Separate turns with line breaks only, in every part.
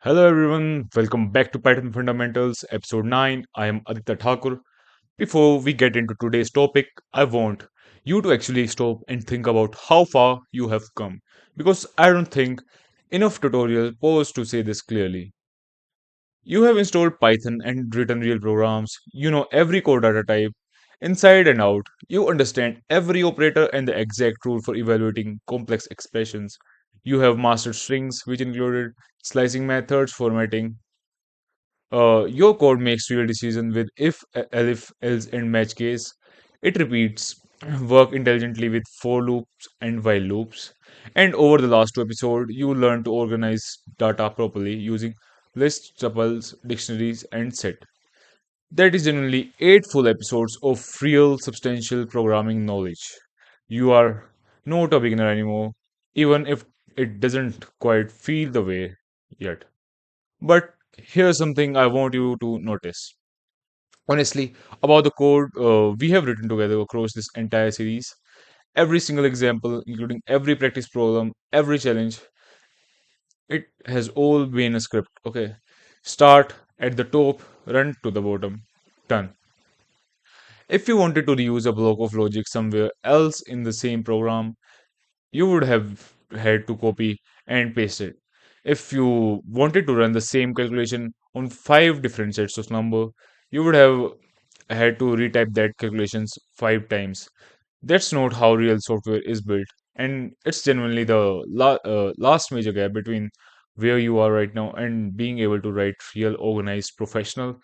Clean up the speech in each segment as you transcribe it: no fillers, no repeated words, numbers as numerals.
Hello everyone, welcome back to Python Fundamentals, episode 9. I am Aditya Thakur. Before we get into today's topic, I want you to actually stop and think about how far you have come. Because I don't think enough tutorial pause to say this clearly. You have installed Python and written real programs. You know every core data type inside and out. You understand every operator and the exact rule for evaluating complex expressions. You have mastered strings, which included slicing methods, formatting. Your code makes real decision with if, elif, else, and match case. It repeats work intelligently with for loops and while loops. And over the last two episodes, you learn to organize data properly using lists, tuples, dictionaries, and set. That is generally 8 full episodes of real substantial programming knowledge. You are not a beginner anymore, even if it doesn't quite feel the way yet. But here's something I want you to notice. Honestly, about the code we have written together across this entire series, every single example, including every practice problem, every challenge, it has all been a script. Okay. Start at the top, run to the bottom. Done. If you wanted to reuse a block of logic somewhere else in the same program, you would have had to copy and paste it. If you wanted to run the same calculation on 5 different sets of number, you would have had to retype that calculations 5 times. That's not how real software is built, and it's genuinely the last major gap between where you are right now and being able to write real, organized, professional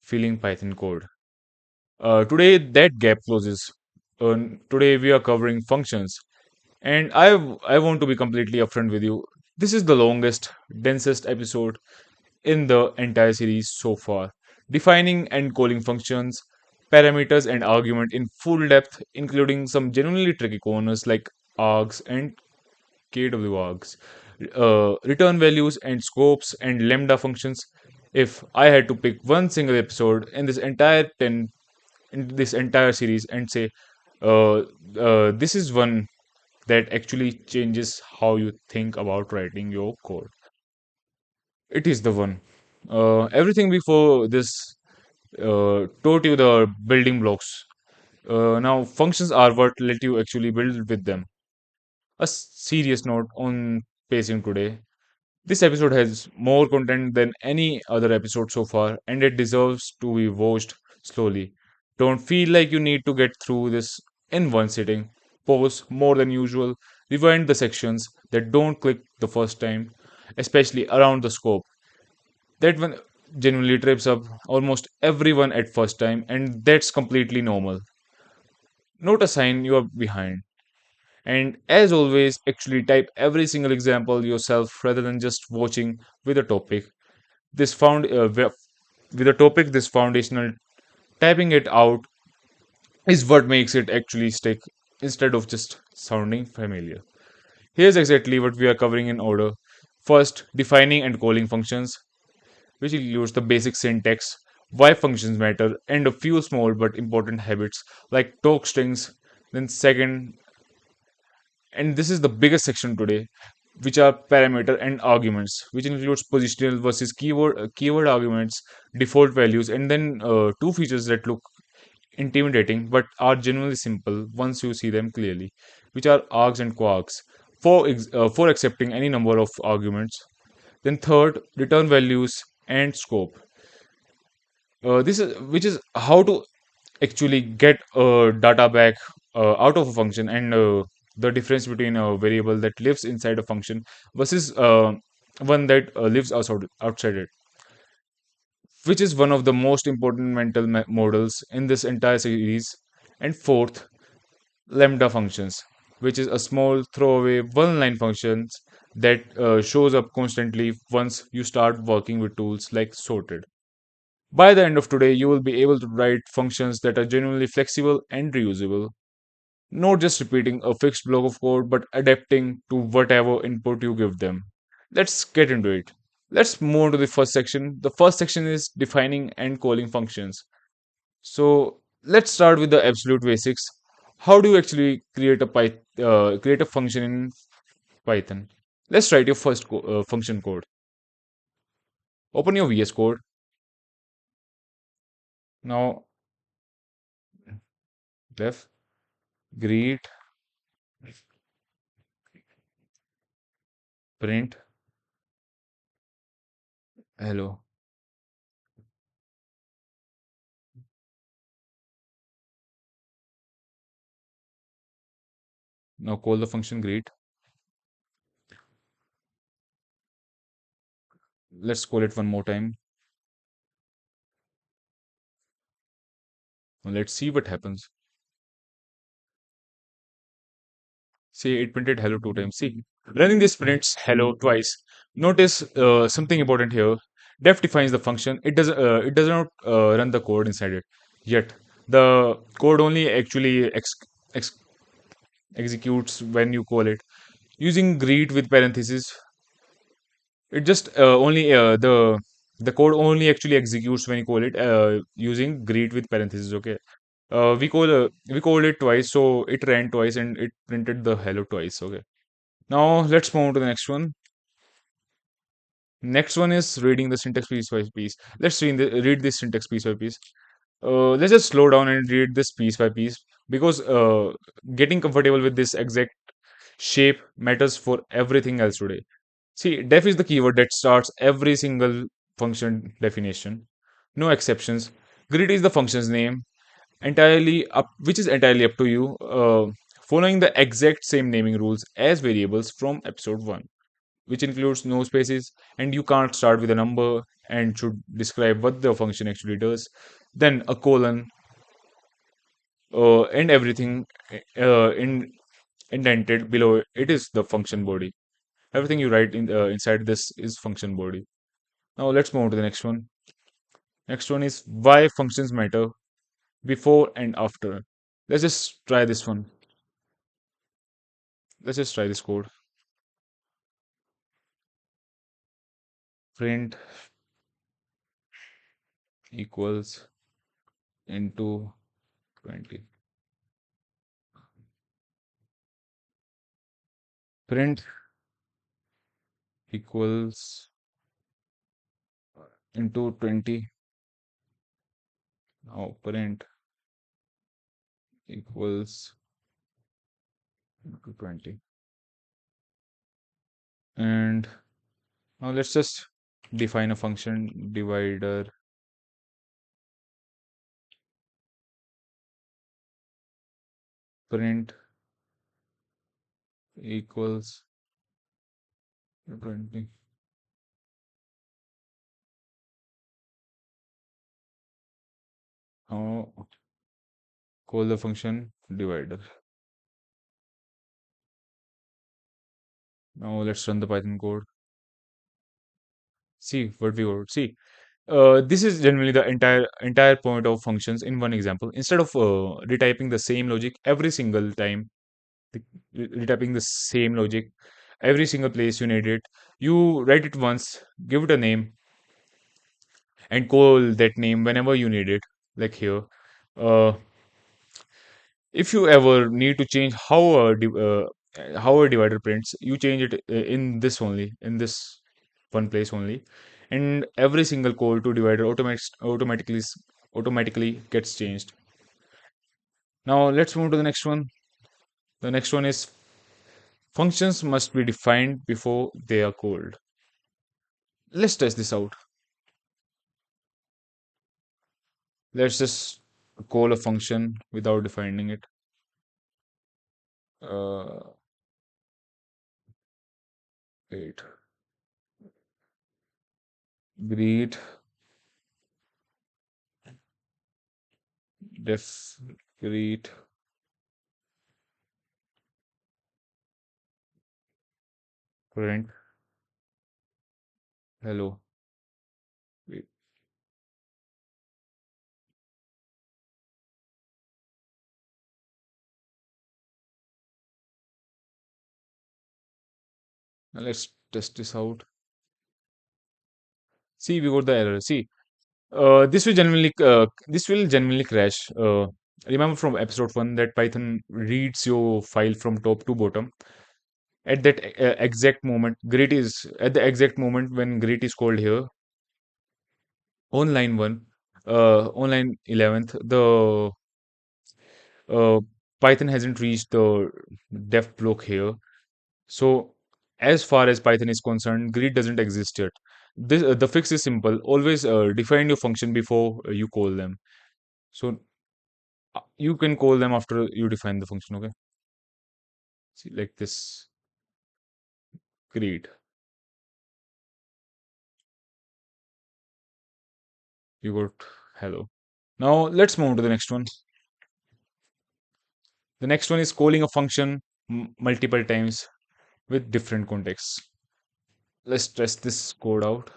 feeling Python code. Today, that gap closes. Today, we are covering functions, and I want to be completely upfront with you. This is the longest, densest episode in the entire series so far, defining and calling functions, parameters, and argument in full depth, including some genuinely tricky corners like args and kwargs, return values and scopes and lambda functions. If I had to pick one single episode in this entire series and say, uh, this is one that actually changes how you think about writing your code. It is the one. Everything before this taught you the building blocks. Now, functions are what let you actually build with them. Serious note on pacing today. This episode has more content than any other episode so far, and it deserves to be watched slowly. Don't feel like you need to get through this in one sitting. Pause more than usual. Rewind the sections that don't click the first time, especially around the scope. That one genuinely trips up almost everyone at first time, and that's completely normal. Not a sign you are behind. And as always, actually type every single example yourself rather than just watching with a topic. This found with a topic this foundational, typing it out is what makes it actually stick instead of just sounding familiar. Here's exactly what we are covering in order. First, defining and calling functions, which includes the basic syntax, why functions matter, and a few small but important habits like docstrings. Then second, and this is the biggest section today, which are parameter and arguments, which includes positional versus keyword arguments, default values, and then two features that look intimidating but are genuinely simple once you see them clearly, which are args and kwargs for accepting any number of arguments. Then third, return values and scope. This is which is how to actually get data back out of a function, and the difference between a variable that lives inside a function versus one that lives outside it, which is one of the most important mental models in this entire series. And fourth, lambda functions, which is a small throwaway one line functions that shows up constantly once you start working with tools like sorted. By the end of today, you will be able to write functions that are genuinely flexible and reusable, not just repeating a fixed block of code, but adapting to whatever input you give them. Let's get into it. Let's move on to the first section. The first section is defining and calling functions. So let's start with the absolute basics. How do you actually create a function in Python? Let's write your first function code. Open your VS Code. Now, def greet print hello. Now call the function greet. Let's call it one more time. Now let's see what happens. See, it printed hello two times. See, running this prints hello twice. Notice something important here. Def defines the function. It does not run the code inside it. Yet the code only actually ex- executes when you call it. Using greet with parentheses, it just only the code only actually executes when you call it using greet with parentheses. Okay. We called it twice, so it ran twice and it printed the hello twice. Okay. Now let's move on to the next one. Next one is reading the syntax piece by piece. Let's read this syntax piece by piece. Let's just slow down and read this piece by piece because getting comfortable with this exact shape matters for everything else today. See, def is the keyword that starts every single function definition. No exceptions. Grid is the function's name, entirely up, which is entirely up to you, following the exact same naming rules as variables from episode 1, which includes no spaces, and you can't start with a number and should describe what the function actually does. Then a colon, and everything indented below it is the function body. Everything you write inside this is function body. Now let's move on to the next one. Next one is why functions matter before and after. Let's just try this one. Let's just try this code. Print equals into 20. Print equals into 20. Now print equals into 20. And now let's just define a function divider. Print equals 20. Now call the function divider. Now let's run the Python code. See what we got. See, this is generally the entire point of functions in one example. Instead of retyping the same logic every single time, the- retyping the same logic every single place you need it, you write it once, give it a name, and call that name whenever you need it. Like here, uh, if you ever need to change how a divider prints, you change it in this only, in this one place only, and every single call to divider automatically gets changed. Now let's move to the next one. The next one is functions must be defined before they are called. Let's test this out. Let's just call a function without defining it. Uh, Wait. Greet def greet print hello. Wait. Now let's test this out. See, we got the error. See, this will genuinely crash. Remember from episode 1 that Python reads your file from top to bottom. At that exact moment, greet is at the exact moment when greet is called here. On line 1, on line 11th, the uh, Python hasn't reached the def block here. So, as far as Python is concerned, greet doesn't exist yet. The fix is simple. Always define your function before you call them. So, you can call them after you define the function. Okay, see, like this, greet. You got hello. Now let's move to the next one. The next one is calling a function multiple times with different contexts. Let's test this code out.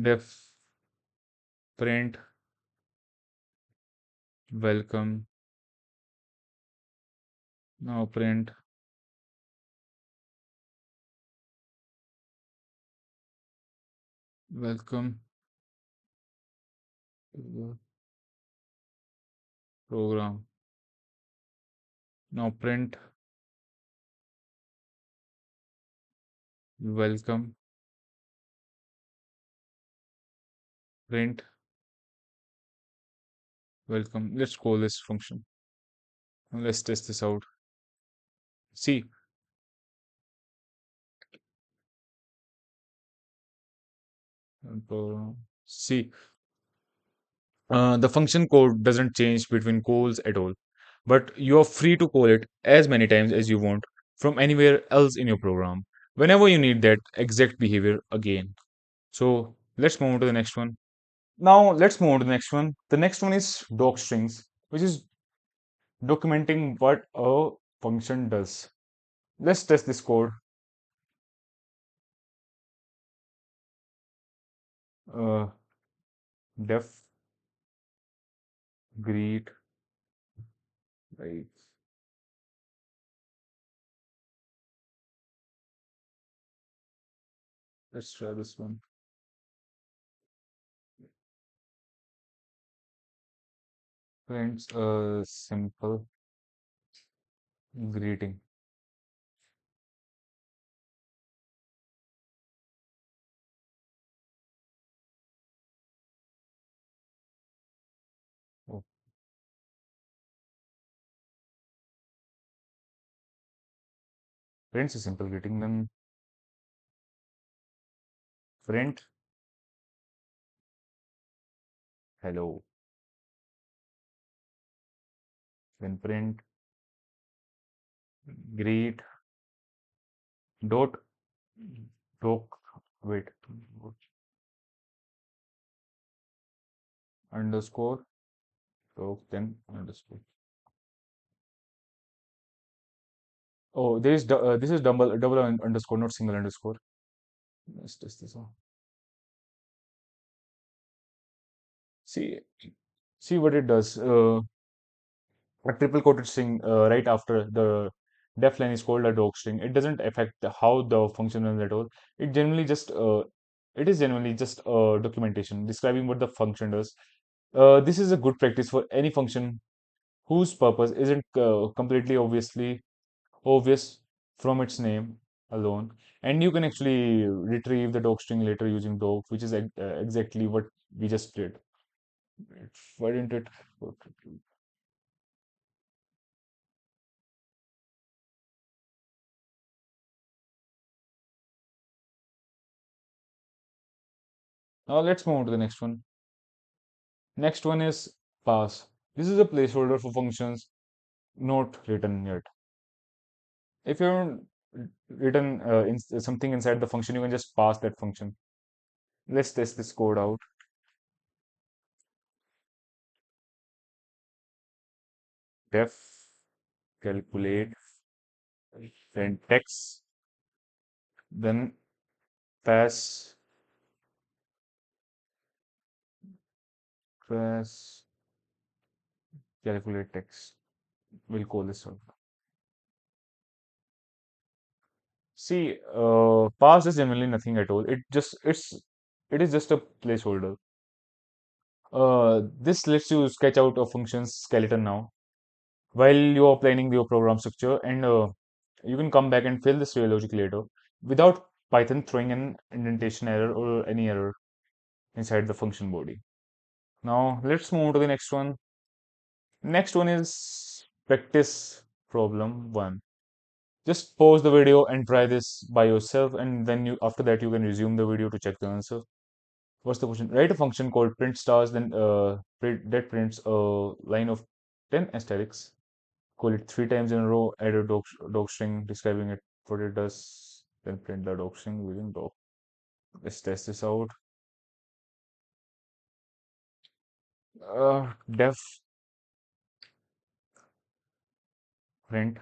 Def print welcome. Now print welcome to the program. Now print welcome, print welcome. Let's call this function. Now let's test this out. See, see, the function code doesn't change between calls at all, but you are free to call it as many times as you want from anywhere else in your program whenever you need that exact behavior again. So let's move on to the next one. Now let's move on to the next one. The next one is docstrings, which is documenting what a function does. Let's test this code. Uh, def greet, right? Let's try this one. Friends, simple greeting. Oh, friends is simple greeting. Then friend, hello. Then print greet dot doc. Wait, underscore doc then underscore. Oh, this is double underscore, not single underscore. Let's test this out. See, see what it does. A triple quoted string right after the def line is called a doc string. It doesn't affect how the function runs at all. It generally just it is generally just documentation describing what the function does. This is a good practice for any function whose purpose isn't completely obvious from its name alone, and you can actually retrieve the doc string later using doc, which is exactly what we just did. Why didn't it? Now let's move on to the next one. Next one is pass. This is a placeholder for functions not written yet. If you haven't written something inside the function, you can just pass that function. Let's test this code out. Def calculate then text, then pass pass calculate text. We'll call this one. See, pass is generally nothing at all. It is just a placeholder. This lets you sketch out a function's skeleton now while you are planning your program structure, and you can come back and fill this real logic later without Python throwing an indentation error or any error inside the function body. Now let's move to the next one. Next one is practice problem one. Just pause the video and try this by yourself, and then you after that you can resume the video to check the answer. What's the question? Write a function called print stars, then that prints a line of 10 asterisks. Call it three times in a row. Add a docstring describing it, what it does. Then print the docstring using doc. Let's test this out. Def print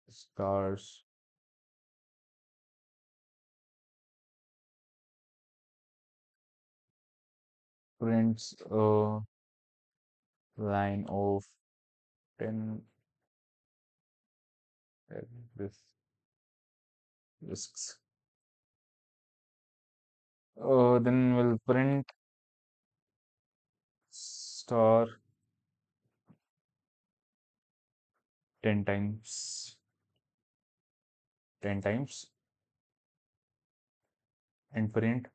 stars prints a line of 10 this risks. Then we'll print star 10 times 10 times and print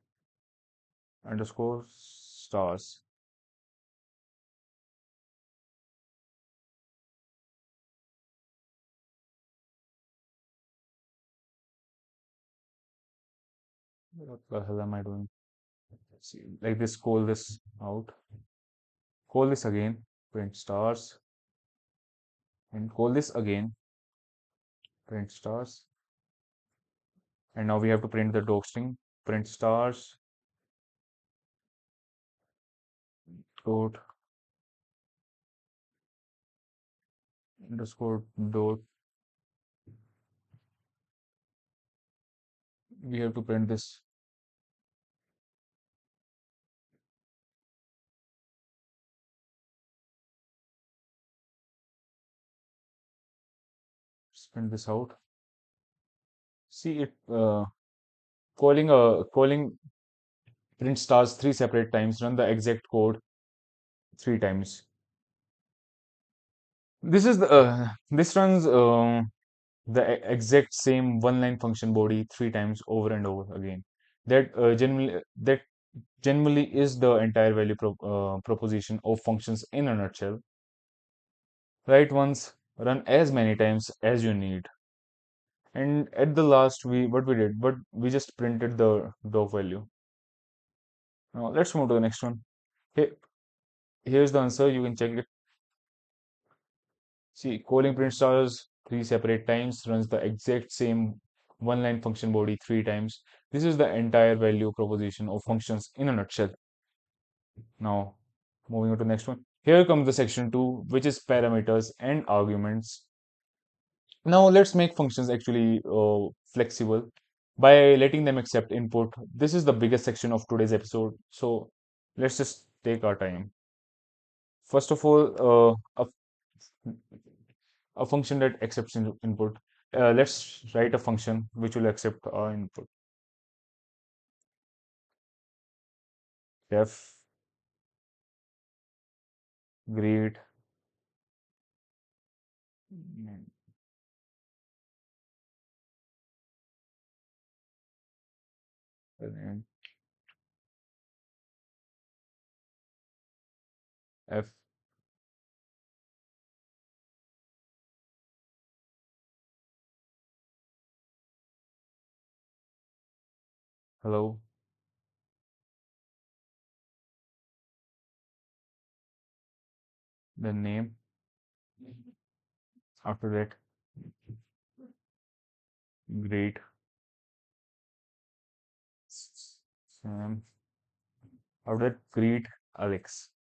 underscore stars. What the hell am I doing? See, like this, call this out. Call this again, print stars, and call this again, print stars. And now we have to print the docstring, print stars, dot, underscore, dot. We have to print this. Just print this out. See it calling print stars three separate times. Run the exact code three times. This runs the exact same one line function body three times over and over again. That generally is the entire value proposition of functions in a nutshell. Write once, run as many times as you need. And at the last, we just printed the dog value. Now let's move to the next one. Here, here's the answer. You can check it. See, calling print stars three separate times runs the exact same one line function body three times. This is the entire value proposition of functions in a nutshell. Now, moving on to the next one. Here comes the section 2, which is parameters and arguments. Now, let's make functions actually flexible by letting them accept input. This is the biggest section of today's episode, so let's just take our time. First of all, a function that accepts input. Let's write a function which will accept our input. Def greet and f. Hello. The name. After that, greet Sam. After that, greet Alex.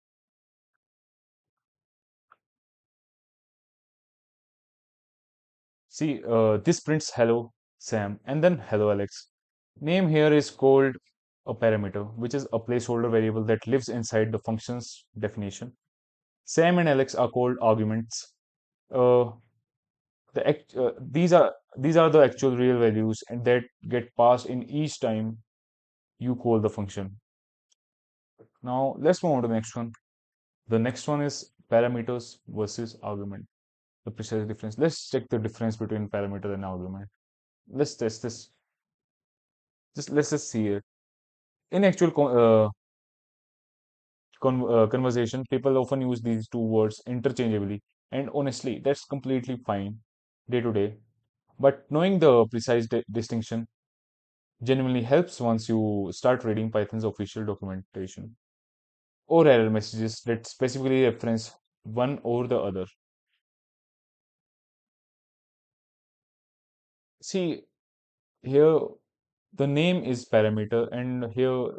See, this prints hello Sam and then hello Alex. Name here is called a parameter, which is a placeholder variable that lives inside the function's definition. Sam and Alex are called arguments. Uh, these are the actual real values, and that get passed in each time you call the function. Now let's move on to the next one. The next one is parameters versus argument. The precise difference. Let's check the difference between parameter and argument. Let's test this. Just let's just see it. In actual conversation, people often use these two words interchangeably, and honestly, that's completely fine day to day. But knowing the precise distinction genuinely helps once you start reading Python's official documentation or error messages that specifically reference one or the other. See, here the name is parameter, and here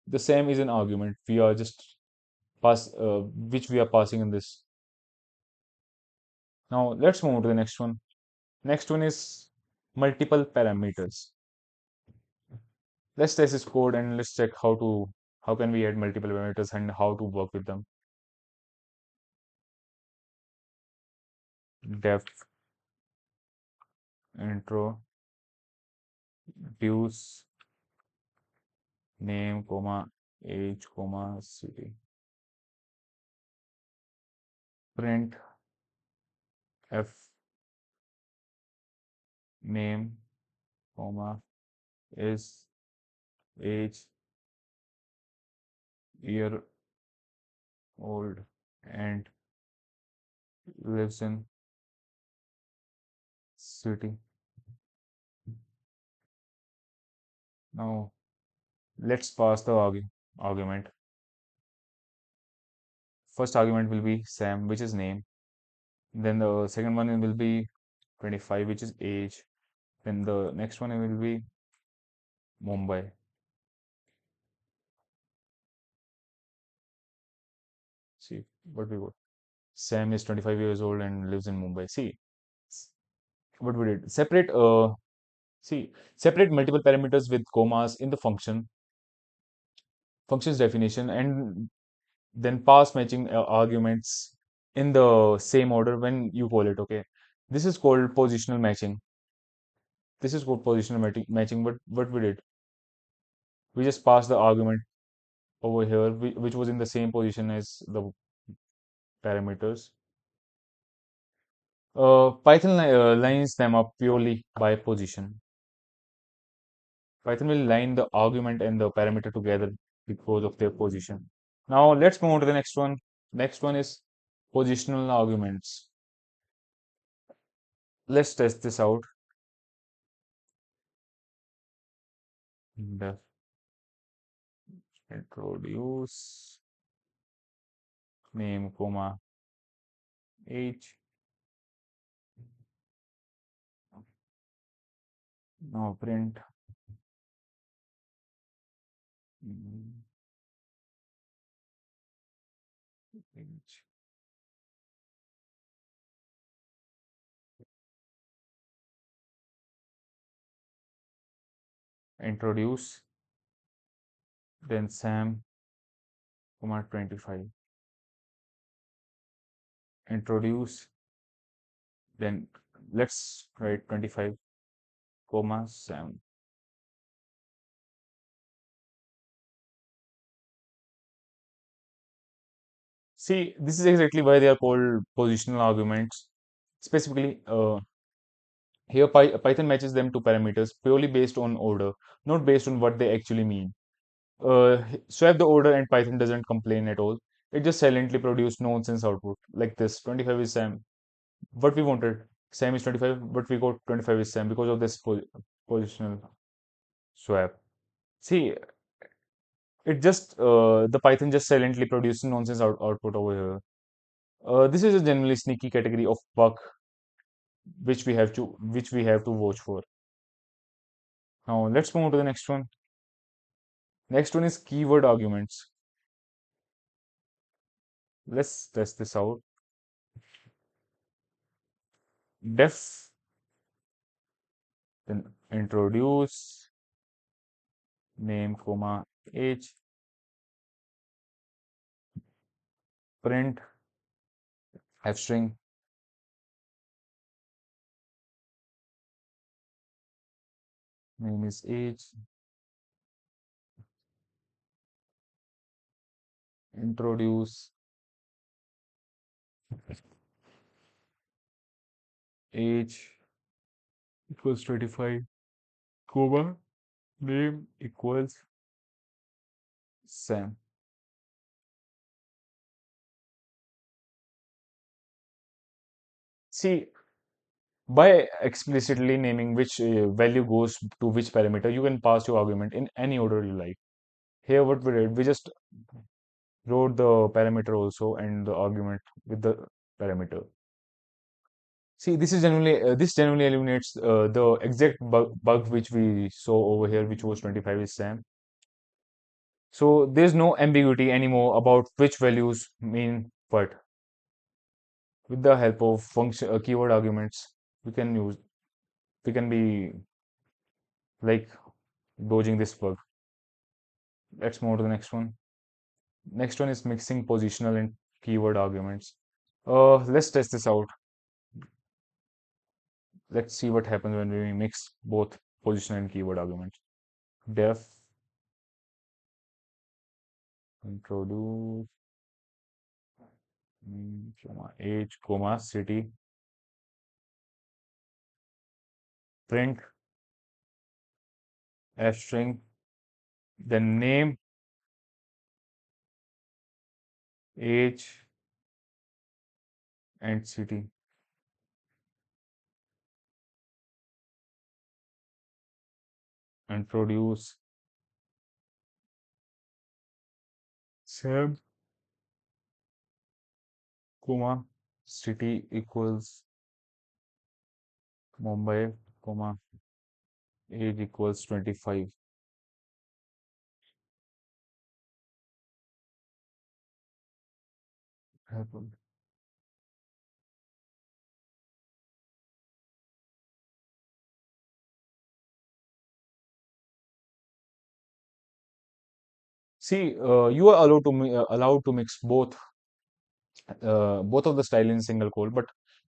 the same is an argument. We are just which we are passing in this. Now let's move on to the next one. Next one is multiple parameters. Let's test this code and let's check how can we add multiple parameters and how to work with them. Def intro use name comma age comma city print f name comma is age year old and lives in city. Now let's pass the argument. First argument will be Sam, which is name. Then the second one will be 25, which is age. Then the next one will be Mumbai. See what we got. Sam is 25 years old and lives in Mumbai. See what we did. Separate multiple parameters with commas in the function's definition, and then pass matching arguments in the same order when you call it. Okay, this is called positional matching. This is called positional matching. But what we did, we just passed the argument over here, which was in the same position as the parameters. Python lines them up purely by position. Python will line the argument and the parameter together because of their position. Now let's move on to the next one. Next one is positional arguments. Let's test this out. Def introduce name comma age. Now print mm, age. Introduce then Sam comma 25. Introduce then let's write 25 comma Sam. See, this is exactly why they are called positional arguments. Specifically, here Python matches them to parameters purely based on order, not based on what they actually mean. Swap the order and Python doesn't complain at all. It just silently produces nonsense output like this. 25 is Sam. What we wanted, Sam is 25, but we got 25 is Sam because of this positional swap. See, the Python just silently produces nonsense output over here. This is a generally sneaky category of bug which we have to watch for. Now let's move on to the next one. Next one is keyword arguments. Let's test this out. Def then introduce name comma age print f string name is age introduce age equals 25 comma Name equals Sam. See, by explicitly naming which value goes to which parameter, you can pass your argument in any order you like. Here, what we did, we just wrote the parameter also and the argument with the parameter. See, this generally eliminates the exact bug which we saw over here, which was 25 is Sam. So there's no ambiguity anymore about which values mean what. With the help of function keyword arguments, we can use we can be like dodging this bug. Let's move to the next one. Next one is mixing positional and keyword arguments. Let's test this out. Let's see what happens when we mix both positional and keyword arguments. Def introduce comma, age, comma, city, print f string, then name, age, and city. Introduce Sam, comma, city equals Mumbai, comma, age equals 25. Happened. See, you are allowed to mix both of the style in single call, but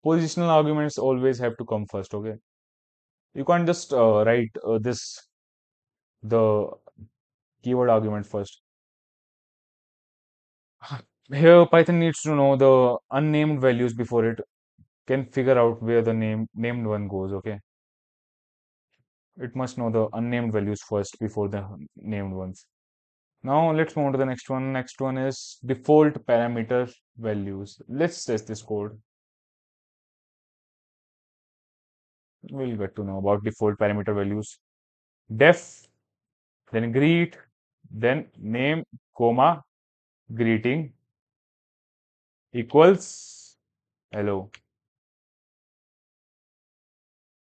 positional arguments always have to come first. Okay, you can't just write the keyword argument first. Here, Python needs to know the unnamed values before it can figure out where the named one goes. Okay, it must know the unnamed values first before the named ones. Now let's move on to the next one. Next one is default parameter values. Let's test this code. We'll get to know about default parameter values. Def, then greet, then name, comma, greeting equals hello.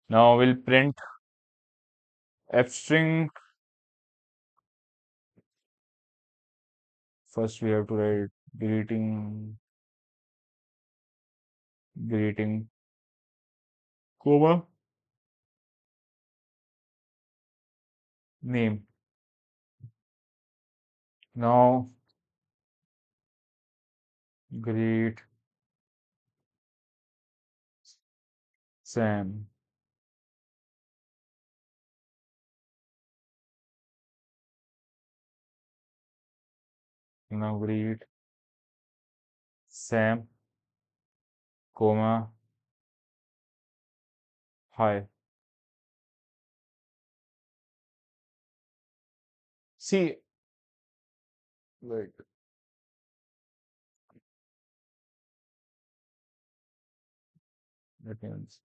Now we'll print f string. First we have to write greeting, comma, name. Now greet Sam. Now greet Sam, comma, hi. See, wait, that means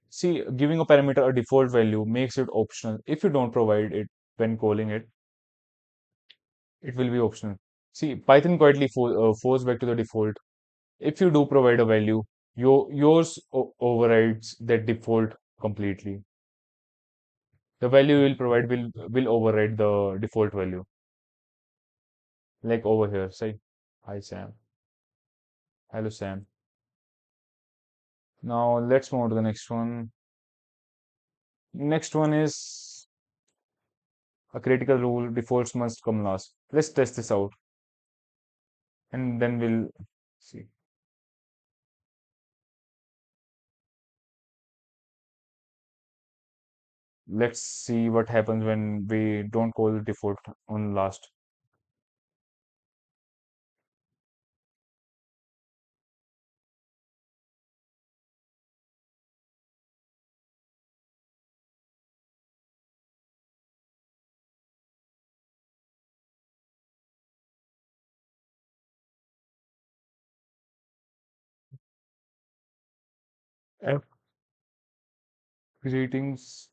see, giving a parameter a default value makes it optional. If you don't provide it when calling it, it will be optional. See, Python quietly falls back to the default. If you do provide a value, yours overrides that default completely. The value you will provide will override the default value. Like over here, say, hi Sam, hello Sam. Now let's move on to the next one. Next one is a critical rule: defaults must come last. Let's test this out, and then we'll see. Let's see what happens when we don't call the default on last. F greetings.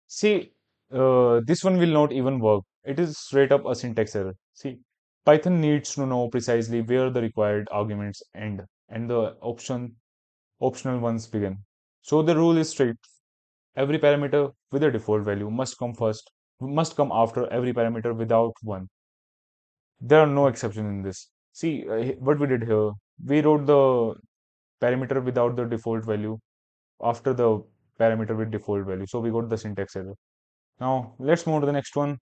See, this one will not even work. It is straight up a syntax error. See, Python needs to know precisely where the required arguments end and the optional ones begin. So the rule is strict. Every parameter with a default value must come after every parameter without one. There are no exceptions in this. See, what we did here, we wrote the parameter without the default value after the parameter with default value. So we got the syntax error. Now let's move to the next one.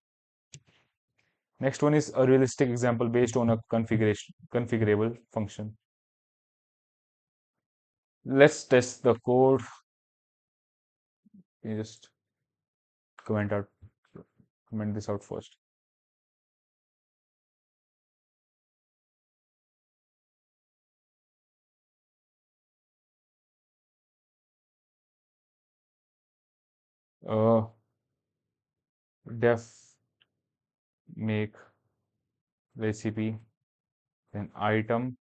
Next one is a realistic example based on a configurable function. Let's test the code. You just comment out, comment this out first. Uh, def make recipe, then item,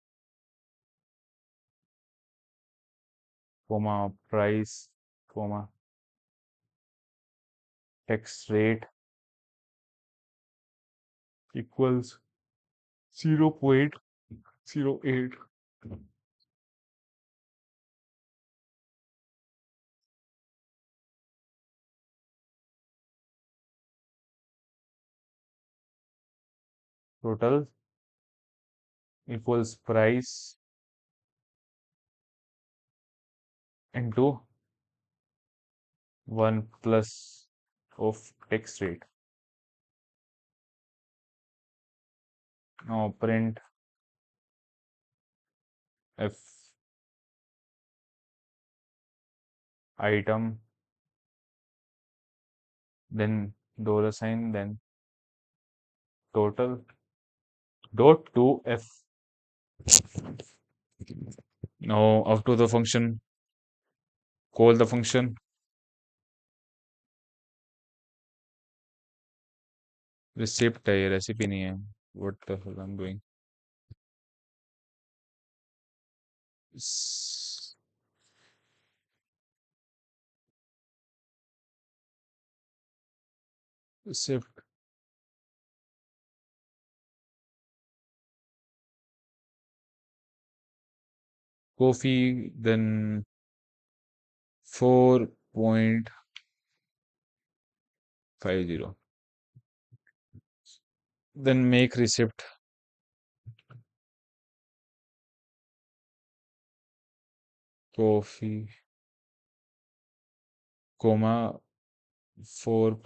comma price, comma text rate equals 0.08. Total equals price into 1 plus of text rate. Now print f item, then dollar sign, then total dot to f. Now after the function, call the function receipt है ये recipe नहीं है. What the hell I'm doing? S- Receipt coffee, then 4.50, then make receipt coffee, comma 4.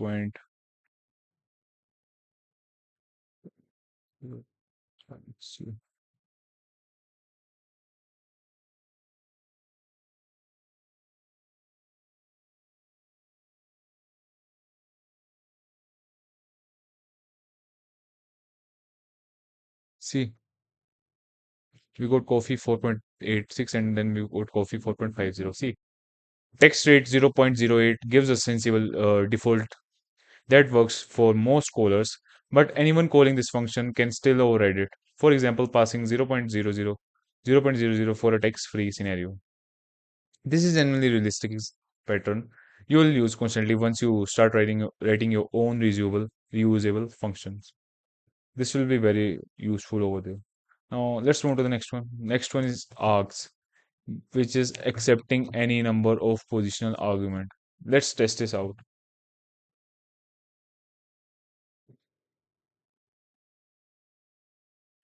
See, we got coffee 4.86 and then we got coffee 4.50. See, text rate 0.08 gives a sensible default that works for most callers, but anyone calling this function can still override it. For example, passing 0.00 for a text-free scenario. This is generally realistic pattern you will use constantly once you start writing your own reusable functions. This will be very useful over there. Now let's move to the next one. Next one is args, which is accepting any number of positional argument. Let's test this out.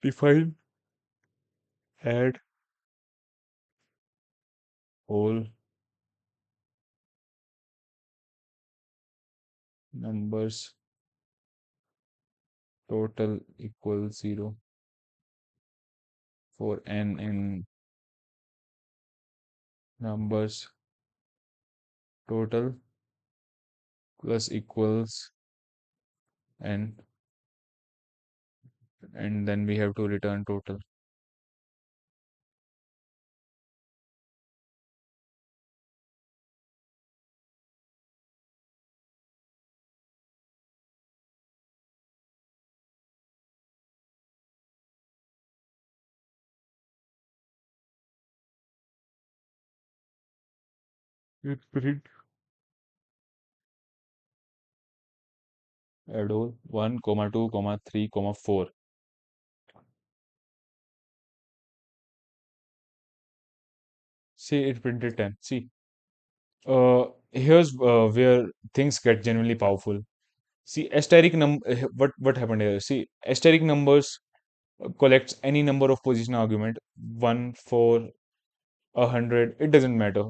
Define add all numbers total equals 0 for n in numbers total plus equals n and then we have to return total. It print add all 1, comma 2, comma 3, comma 4. See, it printed 10. See, here's where things get genuinely powerful. See, what happened here? See, asterisk numbers collects any number of position argument, 1, 4, 100, it doesn't matter,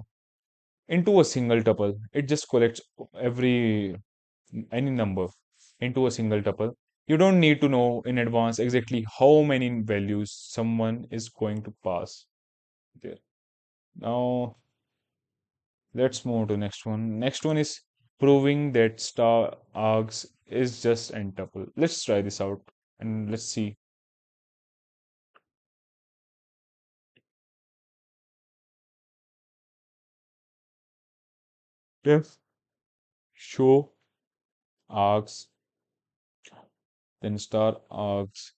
into a single tuple. It just collects every any number into a single tuple. You don't need to know in advance exactly how many values someone is going to pass there. Now, let's move to next one. Next one is proving that star args is just n tuple. Let's try this out and let's see. Yes. Show args, then star args.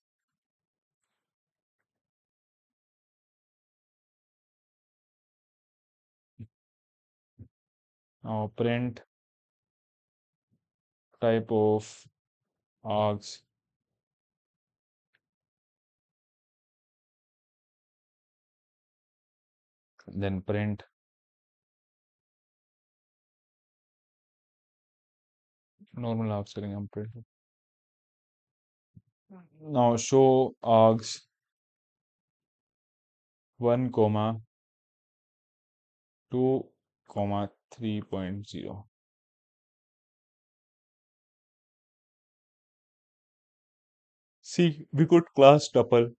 Now print type of args, then print normal args करेंगे हम print. Now show args 1 comma 2 comma 3.0. See, we got class tuple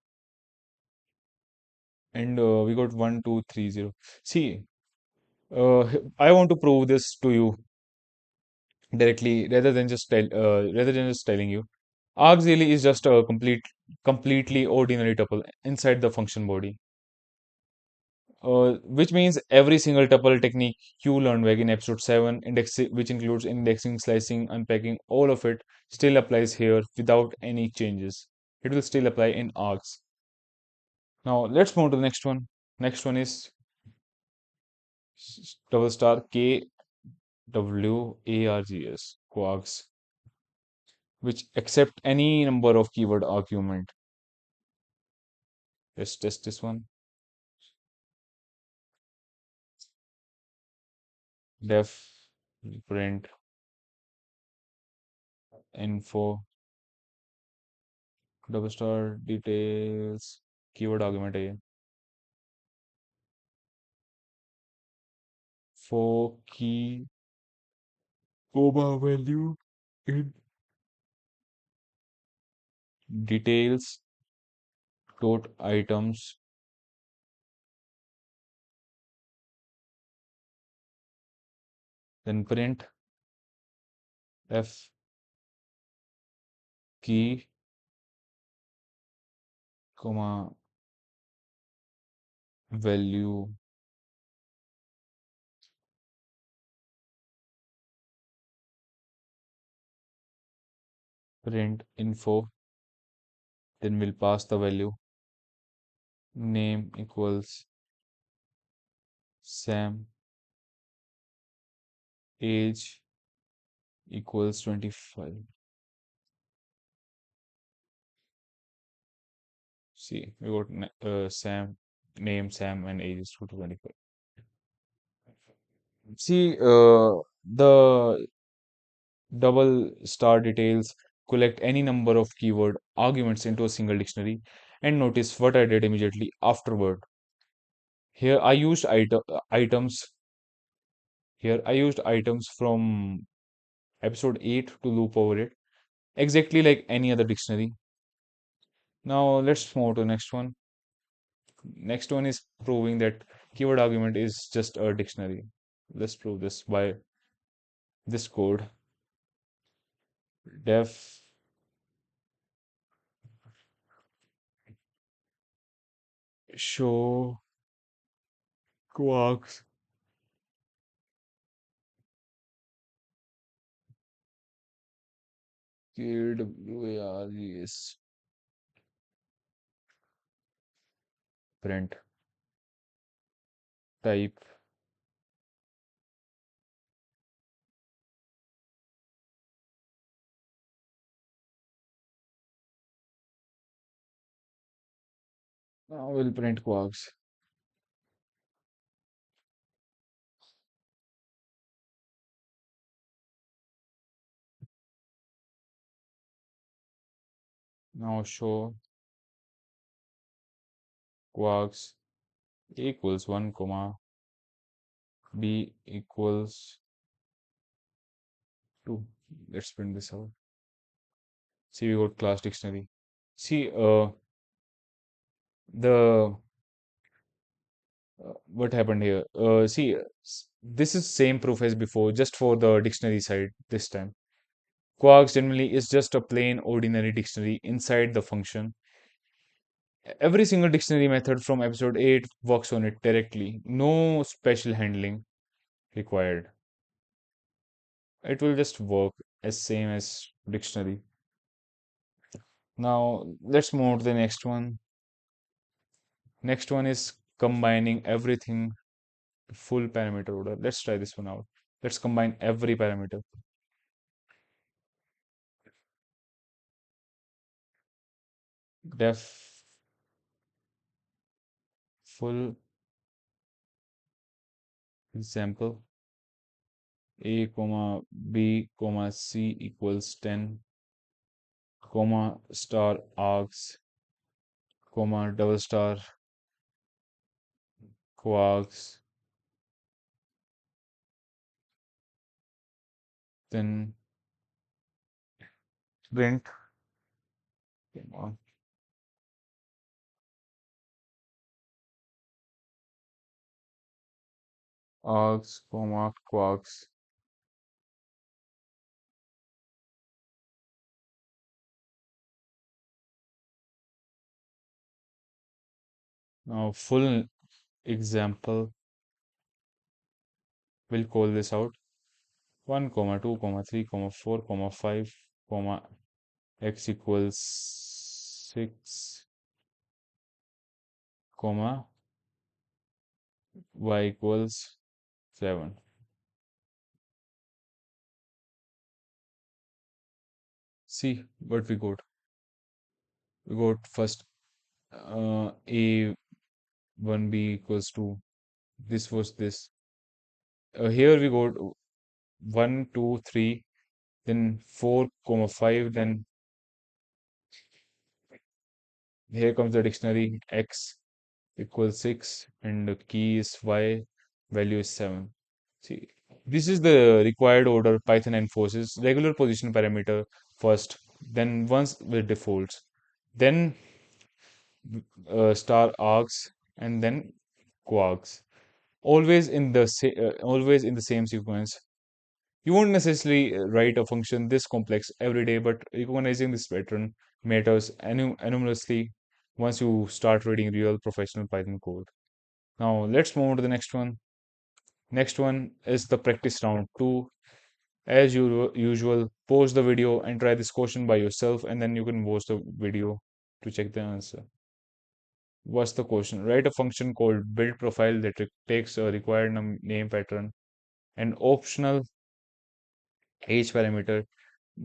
and we got 1 2 3 0. See, I want to prove this to you directly rather than just telling you. Args really is just a completely ordinary tuple inside the function body. Which means every single tuple technique you learned back in episode 7, which includes indexing, slicing, unpacking, all of it still applies here without any changes. It will still apply in args. Now let's move to the next one. Next one is double star kwargs, kwargs, which accept any number of keyword argument. Let's test this one. Def print info double star details keyword argument है ये for key comma value in details dot items, then print f key comma value print info, then we'll pass the value name equals Sam, age equals 25. See, we got Sam, name Sam, and age is 25. See, the double star details collect any number of keyword arguments into a single dictionary, and notice what I did immediately afterward. Here I used items. Here I used items from episode 8 to loop over it, exactly like any other dictionary. Now let's move to the next one. Next one is proving that keyword argument is just a dictionary. Let's prove this by this code. Def show kwargs kwargs print type. Now we'll print kwargs. Now show kwargs equals 1 comma b equals 2. Let's print this out. See, we got class dictionary. See, the what happened here? See, this is same proof as before, just for the dictionary side this time. Quarks generally is just a plain ordinary dictionary inside the function. Every single dictionary method from episode 8 works on it directly. No special handling required. It will just work as same as dictionary. Now let's move on to the next one. Next one is combining everything to full parameter order. Let's try this one out. Let's combine every parameter. Def full example a comma b comma c equals 10 comma star args comma double star quarks, then print comma args comma quarks. Now full example, we'll call this out 1 comma 2 comma 3 comma 4 comma 5 comma x equals 6 comma y equals 7. See what we got. We got first a 1b equals 2. This was this. Here we got 1 2 3, then 4 comma 5, then here comes the dictionary x equals 6 and the key is y, value is 7. See, this is the required order Python enforces. Regular position parameter first, then once with defaults, then star args, and then quarks. Always in the same sequence. You won't necessarily write a function this complex every day, but recognizing this pattern matters enormously once you start reading real professional Python code. Now let's move on to the next one. Next one is the practice round 2. As usual, pause the video and try this question by yourself, and then you can watch the video to check the answer. What's the question? Write a function called build profile that takes a required name pattern, an optional age parameter,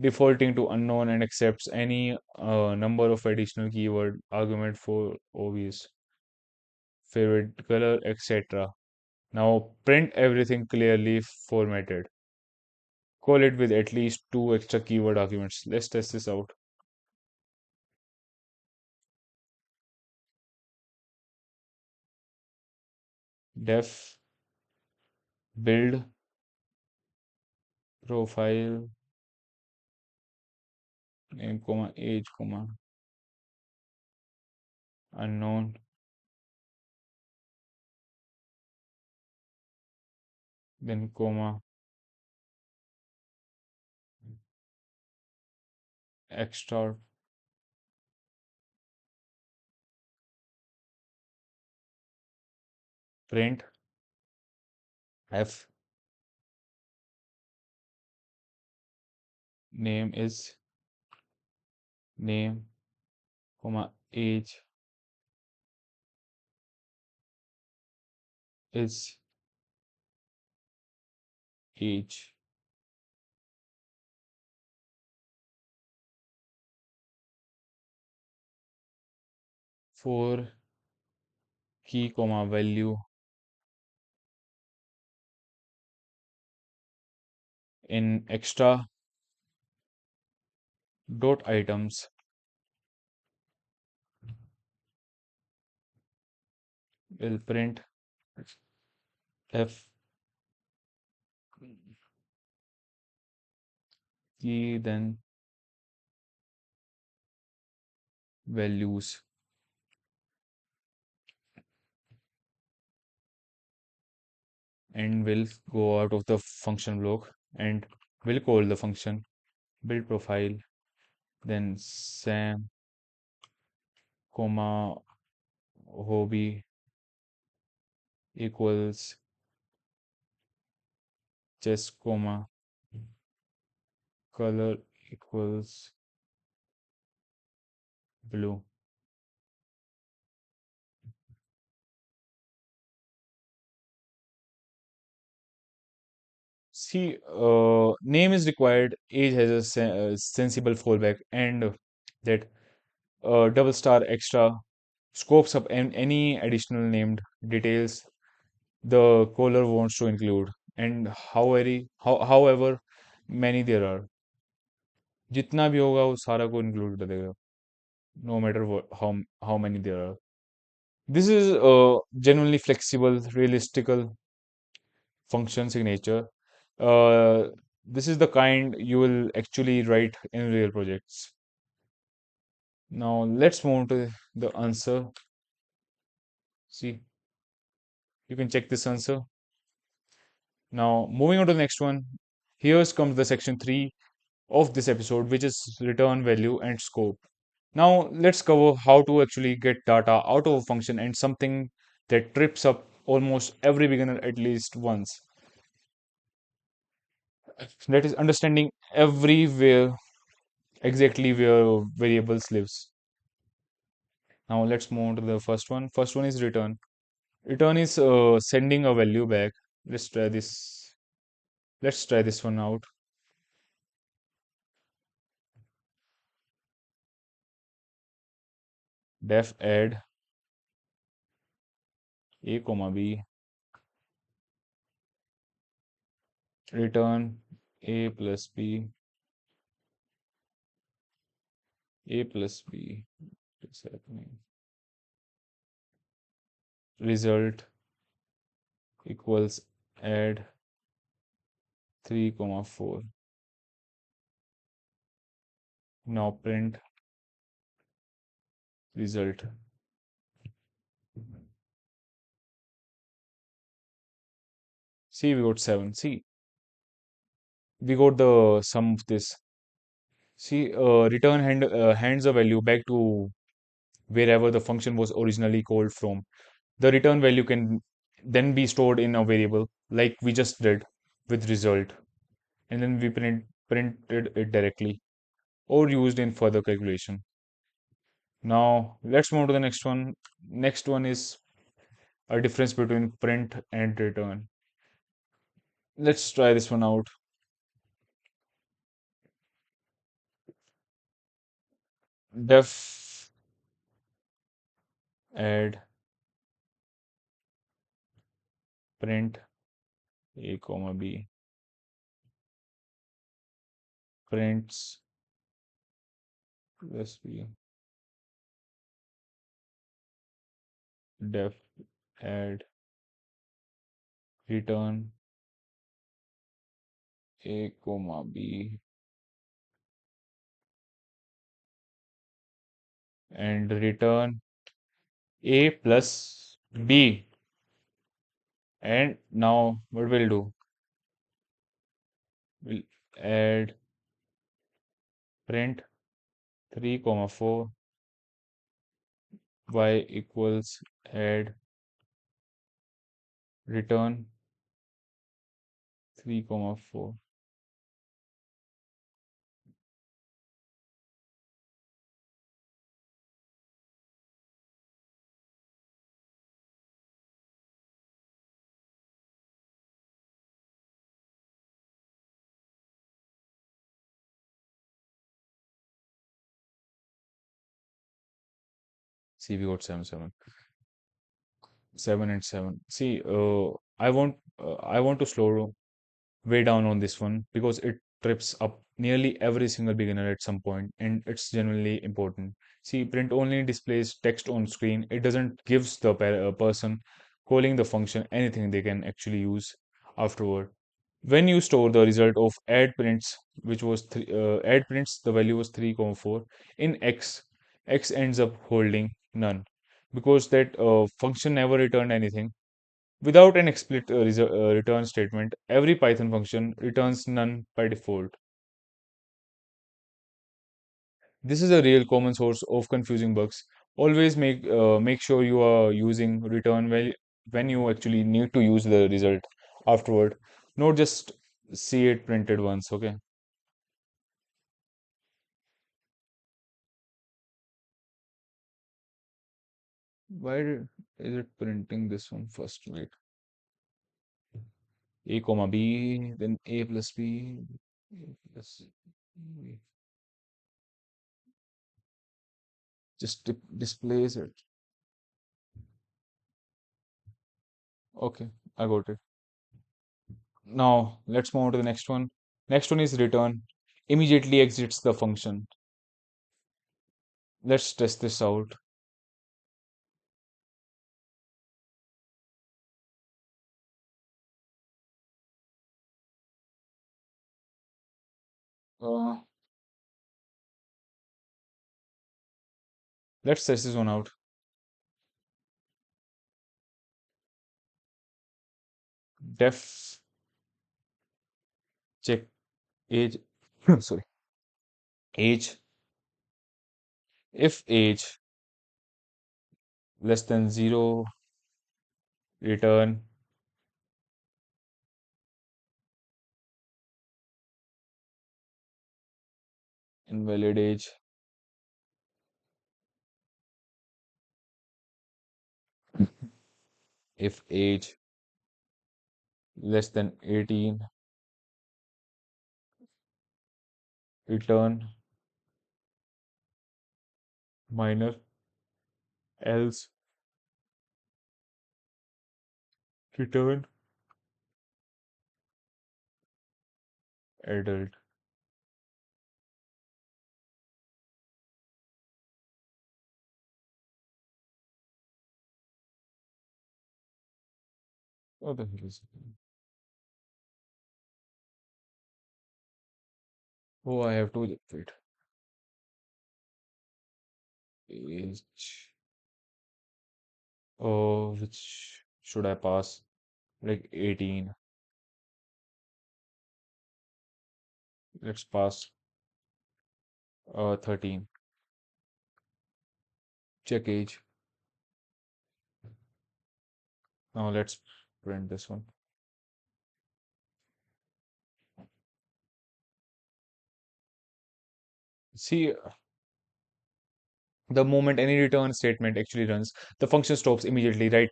defaulting to unknown, and accepts any number of additional keyword argument for obvious, favorite color, etc. Now print everything clearly formatted. Call it with at least two extra keyword arguments. Let's test this out. Def build profile name comma age comma unknown, then comma extra print f name is name, comma age is age. For key, comma value in extra dot items will print f key then values, and will go out of the function block and will call the function build profile, then sam, comma hobby equals chess, comma color equals blue. See, name is required, age has a sensible fallback, and that double star extra scopes up any additional named details the caller wants to include, and however many there are, जितना भी होगा वो सारा को include कर देगा, no matter how many there are. This is genuinely flexible, realistical function signature. Uh, this is the kind you will actually write in real projects. Now let's move to the answer. See, you can check this answer. Now moving on to the next one. Here's comes the section 3 of this episode, which is return value and scope. Now let's cover how to actually get data out of a function, and something that trips up almost every beginner at least once. That is understanding everywhere exactly where variables lives. Now let's move on to the first one. First one is return. Return is sending a value back. Let's try this. Let's try this one out. Def add a comma b, return a plus b, a plus b. What's happening? Result equals add 3 comma 4. Now print result. See, we got 7. See, we got the sum of this. See, return hands a value back to wherever the function was originally called from. The return value can then be stored in a variable like we just did with result, and then we printed it directly or used in further calculation. Now let's move to the next one. Next one is a difference between print and return. Let's try this one out. Def add print a comma b prints plus b. Def add return a comma b and return a plus b. And now what we'll do, we'll add print 3 comma 4 y equals add return 3 comma 4. See, we got 7 7. 7 and 7. See, I want to slow way down on this one because it trips up nearly every single beginner at some point, and it's genuinely important. See, print only displays text on screen. It doesn't gives the person calling the function anything they can actually use afterward. When you store the result of add prints, which was add prints, the value was 3, comma 4 in x, x ends up holding none because that function never returned anything. Without an explicit return statement, every Python function returns none by default. This is a real common source of confusing bugs. Always make sure you are using return when you actually need to use the result afterward, not just see it printed once. Okay, is it printing this one first? Wait, a comma b, then a plus b, a plus b. Just displays it. Okay, I got it. Now let's move on to the next one. Next one is return. Immediately exits the function. Let's test this out. Uh, let's test this one out. Def check age. Sorry, age. If age less than 0, return invalid age. If age less than 18, return minor. Else return adult. What the hell is it? Oh, I have to wait. Age. Oh, which should I pass? Like 18. Let's pass 13. Check age. Now let's print this one. See, the moment any return statement actually runs, the function stops immediately, right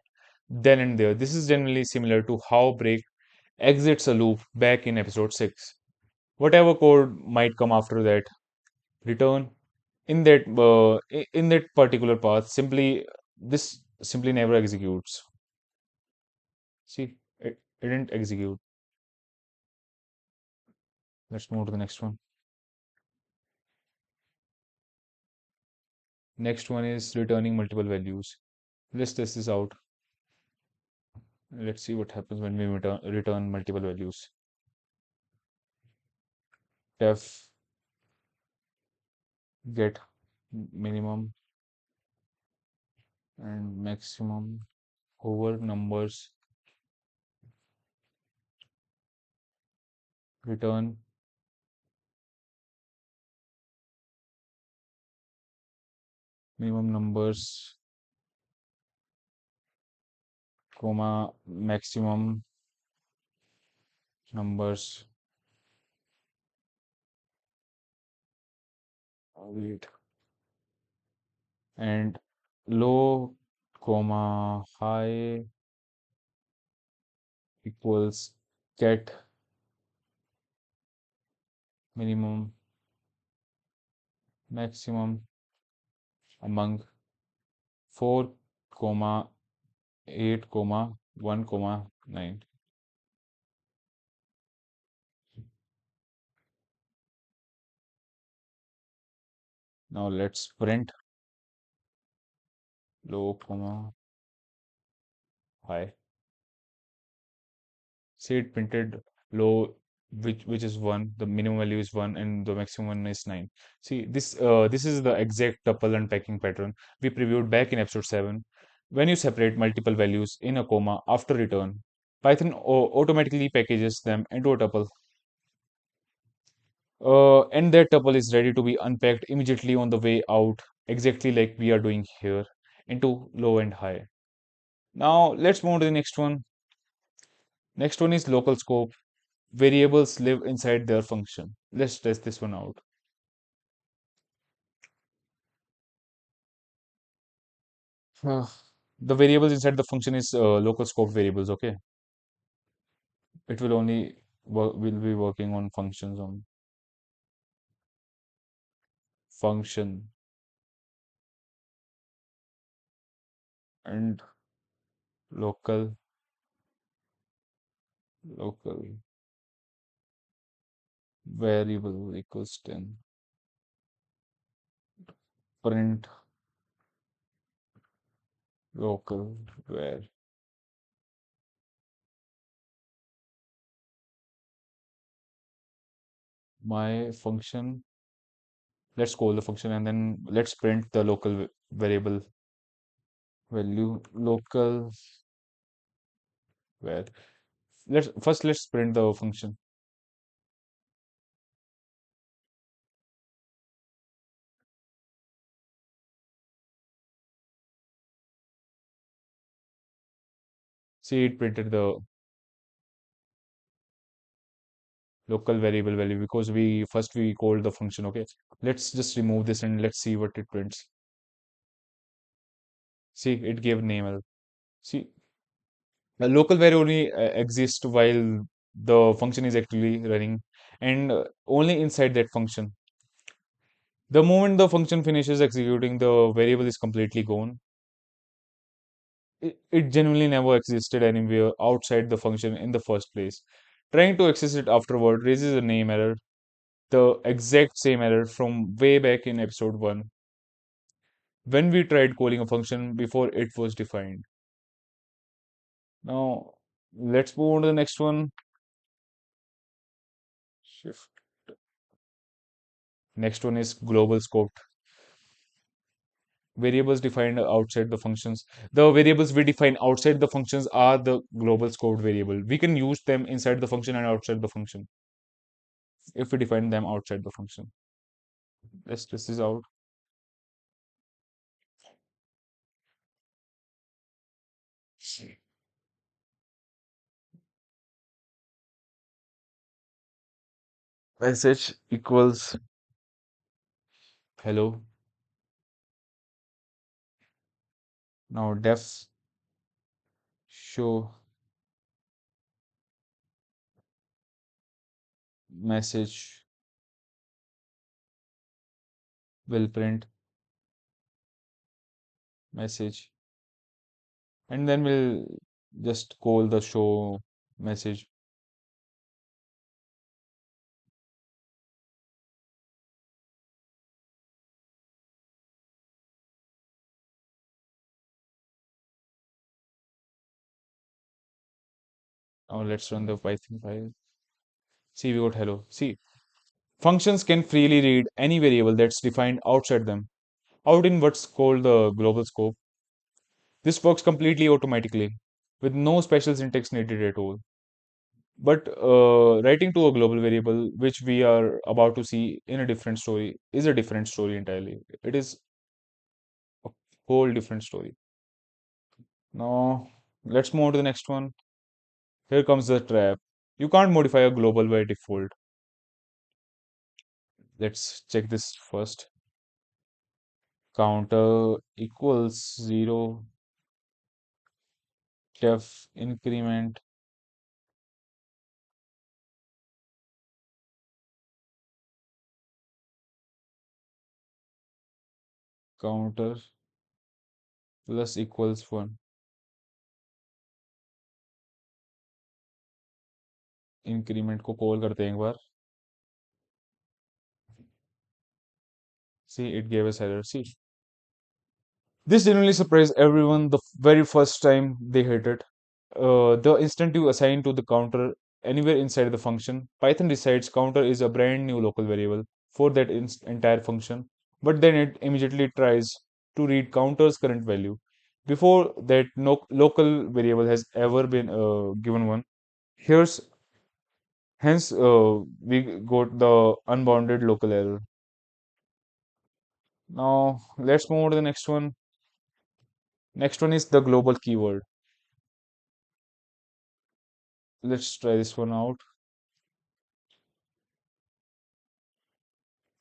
then and there. This is generally similar to how break exits a loop back in episode 6. Whatever code might come after that, return in that particular path simply this simply never executes. See, it didn't execute. Let's move to the next one. Next one is returning multiple values. Let's test this out. Let's see what happens when we return multiple values. Def get minimum and maximum over numbers, return minimum numbers comma maximum numbers. Wait. And low comma high equals get minimum maximum among 4 comma 8 comma 1 comma 9. Now let's print low comma high. See, it printed low, which is 1, the minimum value is 1, and the maximum one is 9. See, this is the exact tuple unpacking pattern we previewed back in episode 7. When you separate multiple values in a comma after return, Python automatically packages them into a tuple. And that tuple is ready to be unpacked immediately on the way out, exactly like we are doing here, into low and high. Now let's move to the next one. Next one is local scope. Variables live inside their function. Let's test this one out. The variables inside the function is local scope variables, okay? It will only will be working on functions on function and local variable equals 10. Print local where my function, let's call the function and then let's print the local variable value local where. Let's print the function. See, it printed the local variable value because we called the function. Okay, let's just remove this and let's see what it prints. See, it gave name error. See, the local variable only exists while the function is actually running, and only inside that function. The moment the function finishes executing, the variable is completely gone. It genuinely never existed anywhere outside the function in the first place. Trying to access it afterward raises a name error, the exact same error from way back in episode 1 when we tried calling a function before it was defined. Now, let's move on to the next one. Shift. Next one is global scoped. Variables defined outside the functions. The variables we define outside the functions are the global scoped variable. We can use them inside the function and outside the function if we define them outside the function. Let's test this out. Message equals hello. Now def show message will print message, and then we'll just call the show message. Now let's run the Python file. See, we got hello. See, functions can freely read any variable that's defined outside them, out in what's called the global scope. This works completely automatically, with no special syntax needed at all. But writing to a global variable, which we are about to see in a different story, is a different story entirely. It is a whole different story. Now, Let's move on to the next one. Here comes the trap. You can't modify a global by default. Let's check this first. Counter equals 0, def increment, counter plus equals 1. Increment को call करते हैं एक बार. See, it gave us error. See, this genuinely surprised everyone the very first time they hit it. The instant you assign to the counter anywhere inside the function, Python decides counter is a brand new local variable for that entire function, but then it immediately tries to read counter's current value. Before that, no local variable has ever been given one. Here's hence we got the unbounded local error. Now let's move on to the next one. Next one is the global keyword. Let's try this one out.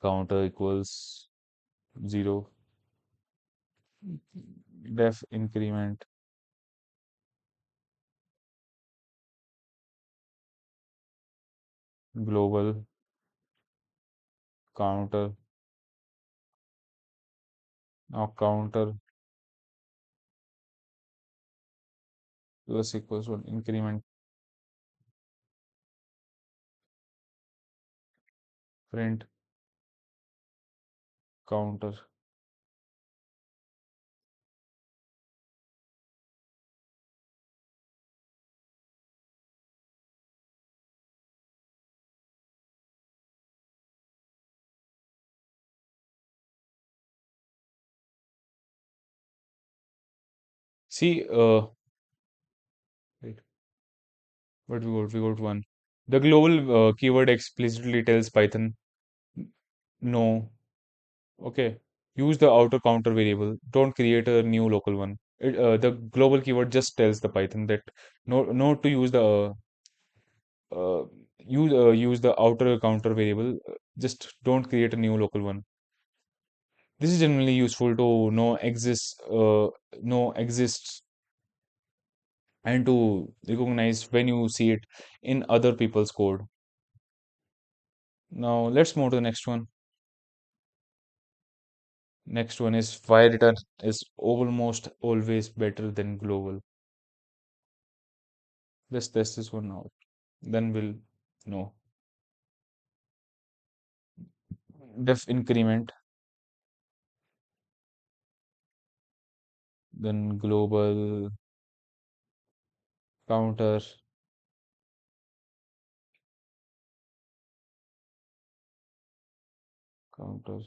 Counter equals 0, def increment, global counter. Now counter plus equals 1 increment print counter. See, wait, what we got one. The global keyword explicitly tells Python no. Okay, use the outer counter variable. Don't create a new local one. The global keyword just tells the Python that no to use the uh, use the outer counter variable. Just don't create a new local one. This is generally useful to know exists and to recognize when you see it in other people's code. Now let's move to the next one. Next one is why return is almost always better than global. Let's test this one out. Then we'll know. Def increment, then global counter, counter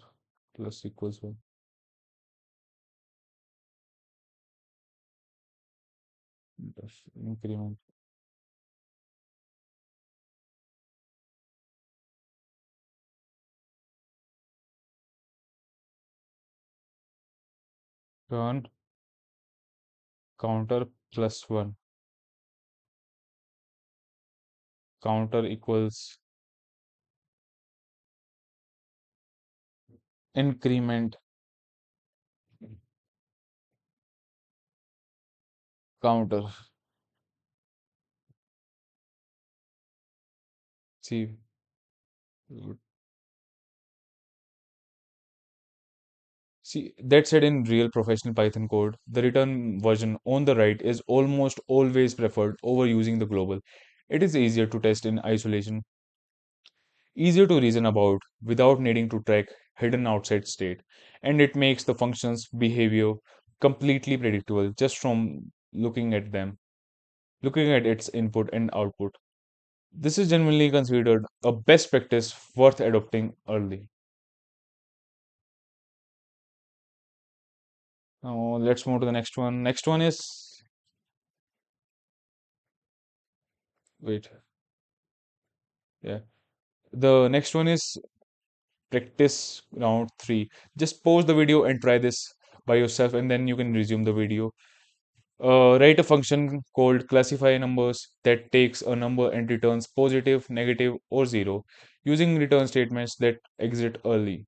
plus equals 1. Def increment, turn counter plus 1. Counter equals increment counter. See, see, that said, in real professional Python code, the return version on the right is almost always preferred over using the global. It is easier to test in isolation, easier to reason about without needing to track hidden outside state, and it makes the function's behavior completely predictable just from looking at its input and output. This is generally considered a best practice worth adopting early. Now let's move to the next one. Next one is wait, yeah. The next one is practice round 3. Just pause the video and try this by yourself, and then you can resume the video. Write a function called classify numbers that takes a number and returns positive, negative, or zero using return statements that exit early.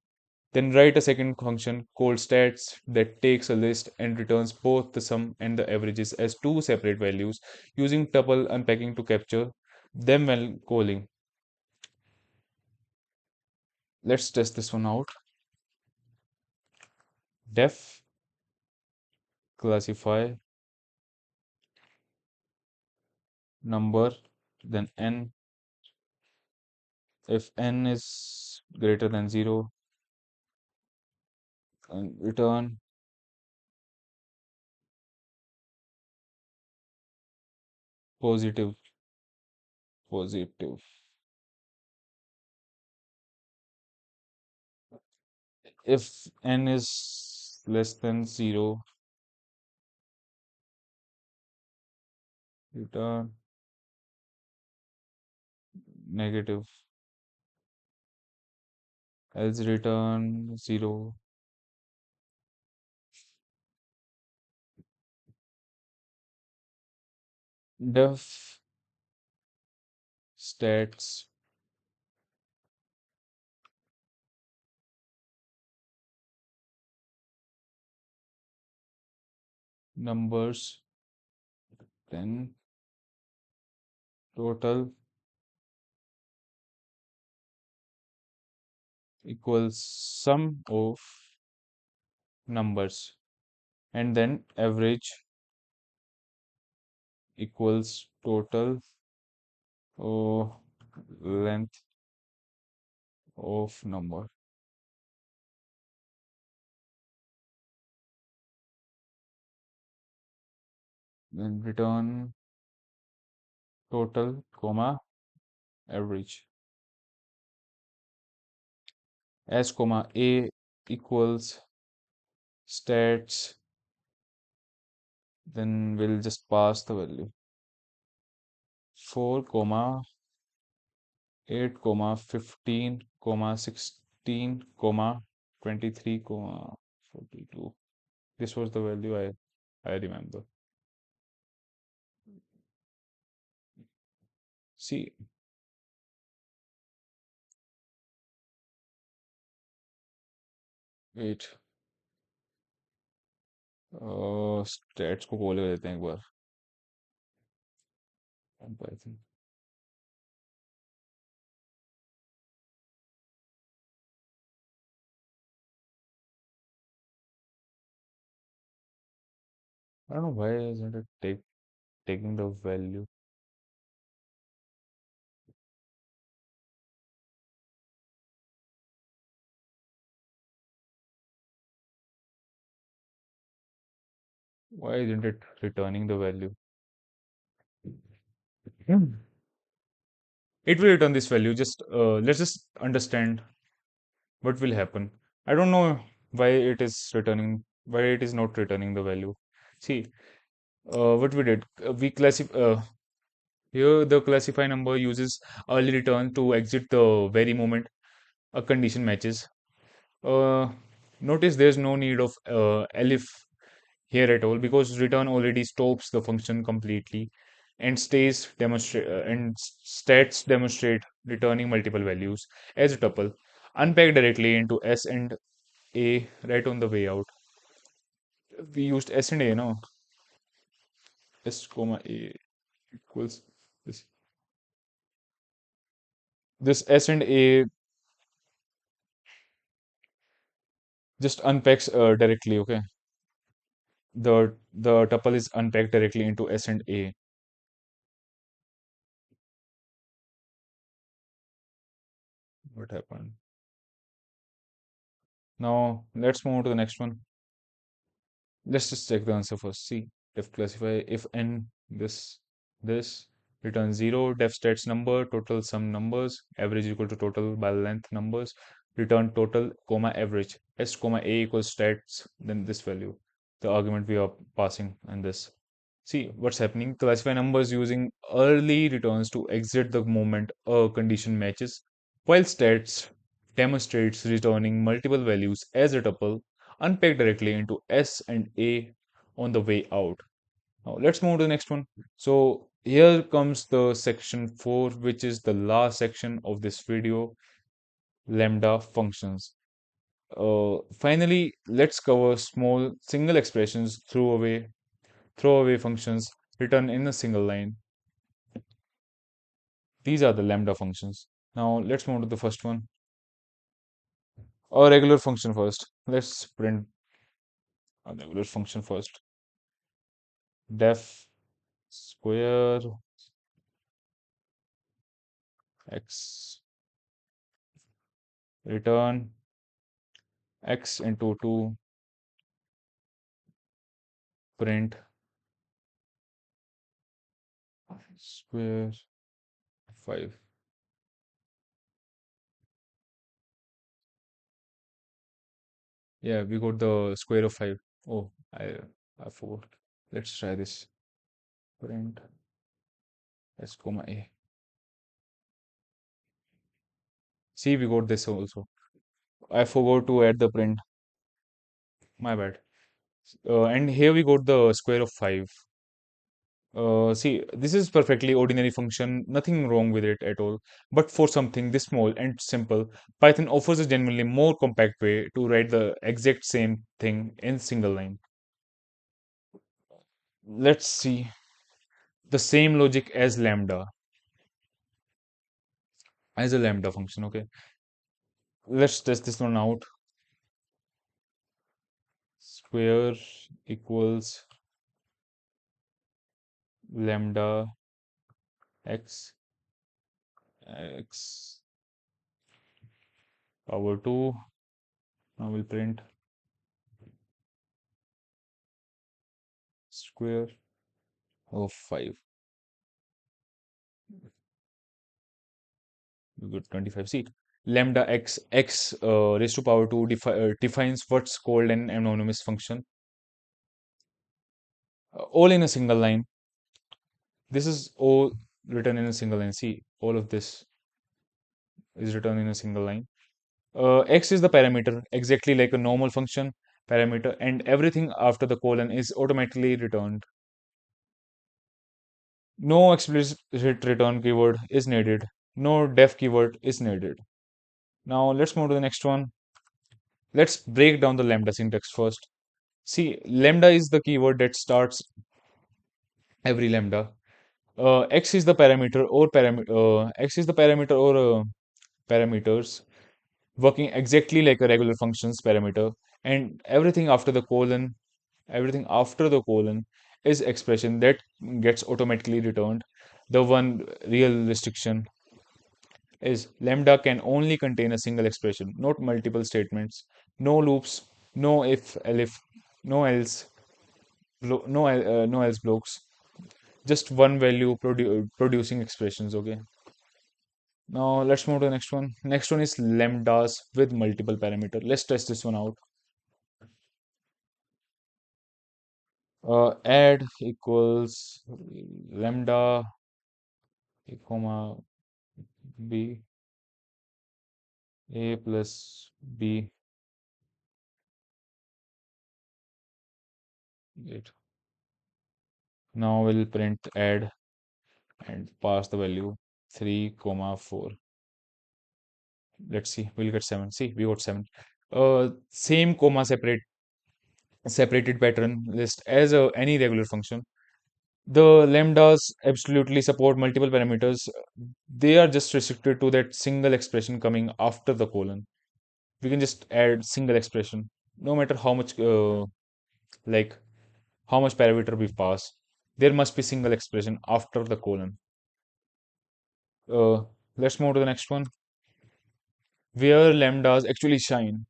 Then write a second function called stats that takes a list and returns both the sum and the averages as two separate values using tuple unpacking to capture them while calling. Let's test this one out. Def classify number, then n. If n is greater than 0, and return positive, positive. If n is less than 0, return negative, else return 0. Def stats numbers, then total equals sum of numbers, and then average equals total of length of number. Then return total comma average. S comma a equals stats, then we'll just pass the value 4 comma 8 comma 15 comma 16 comma 23 comma 42. This was the value I remember. See, wait, stats को call कर देते हैं एक बार. Python. I don't know why isn't it taking the value. Why isn't it returning the value? Hmm. It will return this value. Just let's just understand what will happen. I don't know why it is not returning the value. See, what we did, we classify here the classify number uses early return to exit the very moment a condition matches. Uh, Notice there's no need of elif here at all because return already stops the function completely and stats demonstrate returning multiple values as a tuple unpacked directly into s and a right on the way out. We used s and a, no? S comma a equals this. This s and a just unpacks directly. Okay, the tuple is unpacked directly into s and a. What happened? Now let's move on to the next one. Let's just check the answer first. See, def classify if n this returns 0, def stats number, total sum numbers, average equal to total by length numbers, return total, comma average, s comma a equals stats, then this value, the argument we are passing and this. See what's happening. Classify numbers using early returns to exit the moment a condition matches, while stats demonstrates returning multiple values as a tuple unpacked directly into S and A on the way out. Now let's move to the next one. So here comes the section 4, which is the last section of this video, lambda functions. Finally, let's cover small single expressions, throwaway functions written in a single line. These are the lambda functions. Now let's move to the first one. A regular function first. Let's print a regular function first. Def square x return x into 2 print square 5. Yeah, we got the square of 5. Oh, I forgot. Let's try this. Print s comma a. See, we got this also. I forgot to add the print. My bad. And here we got the square of 5. See, this is perfectly ordinary function, nothing wrong with it at all. But for something this small and simple, Python offers a genuinely more compact way to write the exact same thing in single line. Let's see the same logic as a lambda function. Okay, let's test this one out. Square equals lambda x x power 2. Now we'll print square of 5. We got 25. See, lambda x raised to power 2 defines what's called an anonymous function, all in a single line. This is all written in a single line. See, all of this is written in a single line. X is the parameter, exactly like a normal function parameter, and everything after the colon is automatically returned. No explicit return keyword is needed. No def keyword is needed. Now let's move to the next one. Let's break down the lambda syntax first. See, lambda is the keyword that starts every lambda. X is the parameter or parameters working exactly like a regular function's parameter, and everything after the colon is expression that gets automatically returned. The one real restriction is lambda can only contain a single expression, not multiple statements, no loops, no if, elif, no else, no else blocks, just one value producing expressions. Okay. Now let's move to the next one. Next one is lambdas with multiple parameter. Let's test this one out. Add equals lambda a comma b a plus b. Wait. Now we'll print add and pass the value 3 comma 4. Let's see, we'll get 7. See, we got 7. Same comma separated pattern list as any regular function. The lambdas absolutely support multiple parameters. They are just restricted to that single expression coming after the colon. We can just add single expression, no matter like how much parameter we pass. There must be single expression after the colon. Uh, let's move to the next one. Where lambdas actually shine.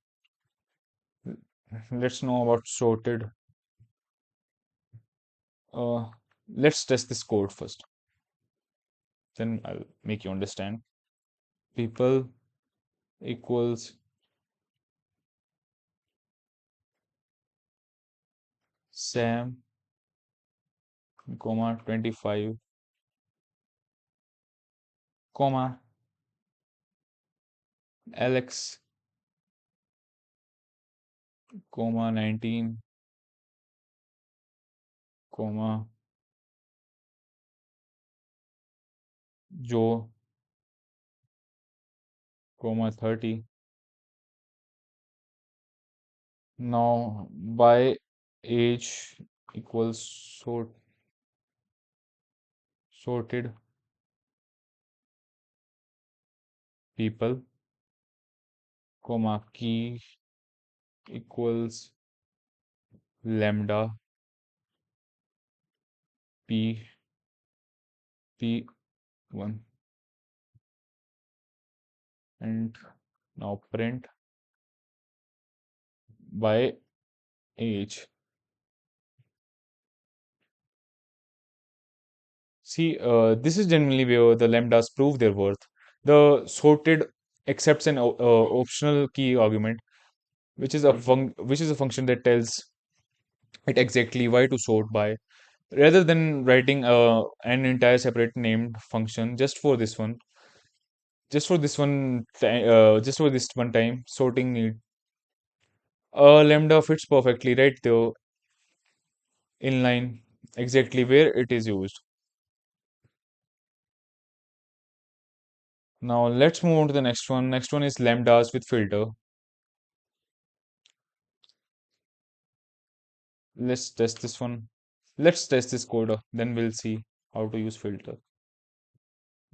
Let's know about sorted. Uh, let's test this code first. Then I'll make you understand. People equals Sam, comma 25, comma Alex, comma 19, comma Joe, comma 30. Now by age equals sorted people, comma key equals lambda p p1, and now print by age. See, this is generally where the lambdas prove their worth. The sorted accepts an optional key argument, which is a function that tells it exactly why to sort by, rather than writing an entire separate named function just for this one time sorting need. Lambda fits perfectly right there in line exactly where it is used. Now let's move on to the next one. Next one is lambdas with filter. Let's test this one. Let's test this code, then we'll see how to use filter.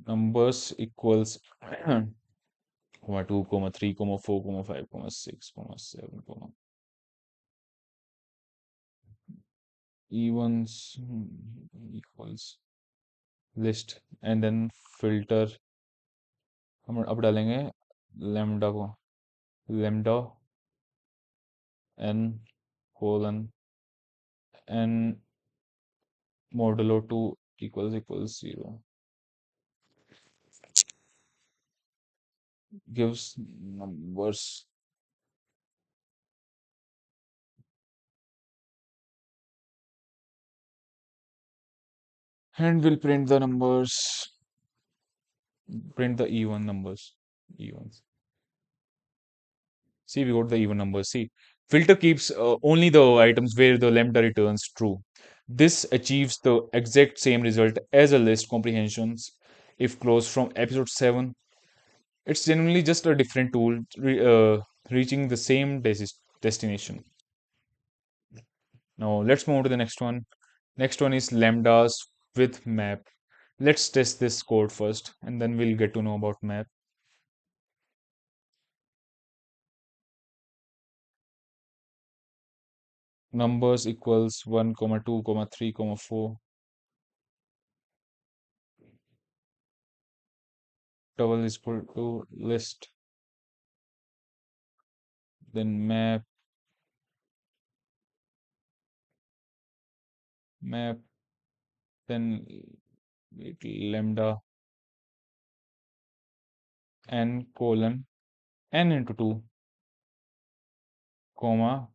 Numbers equals comma 2, comma 3, comma 4, comma 5, comma 6, comma 7, comma evens equals list, and then filter हम अब डालेंगे lambda को lambda n colon n modulo 2 equals 0 gives numbers, and we'll print the numbers, print the even numbers, evens. See, we got the even numbers. See, filter keeps only the items where the lambda returns true. This achieves the exact same result as a list comprehensions if closed from episode 7. It's generally just a different tool reaching the same destination. Now let's move on to the next one. Next one is lambdas with map. Let's test this code first and then we'll get to know about map. Numbers equals 1, comma 2, comma 3, comma 4. Double is equal to list, then map, then lambda n colon n into 2, comma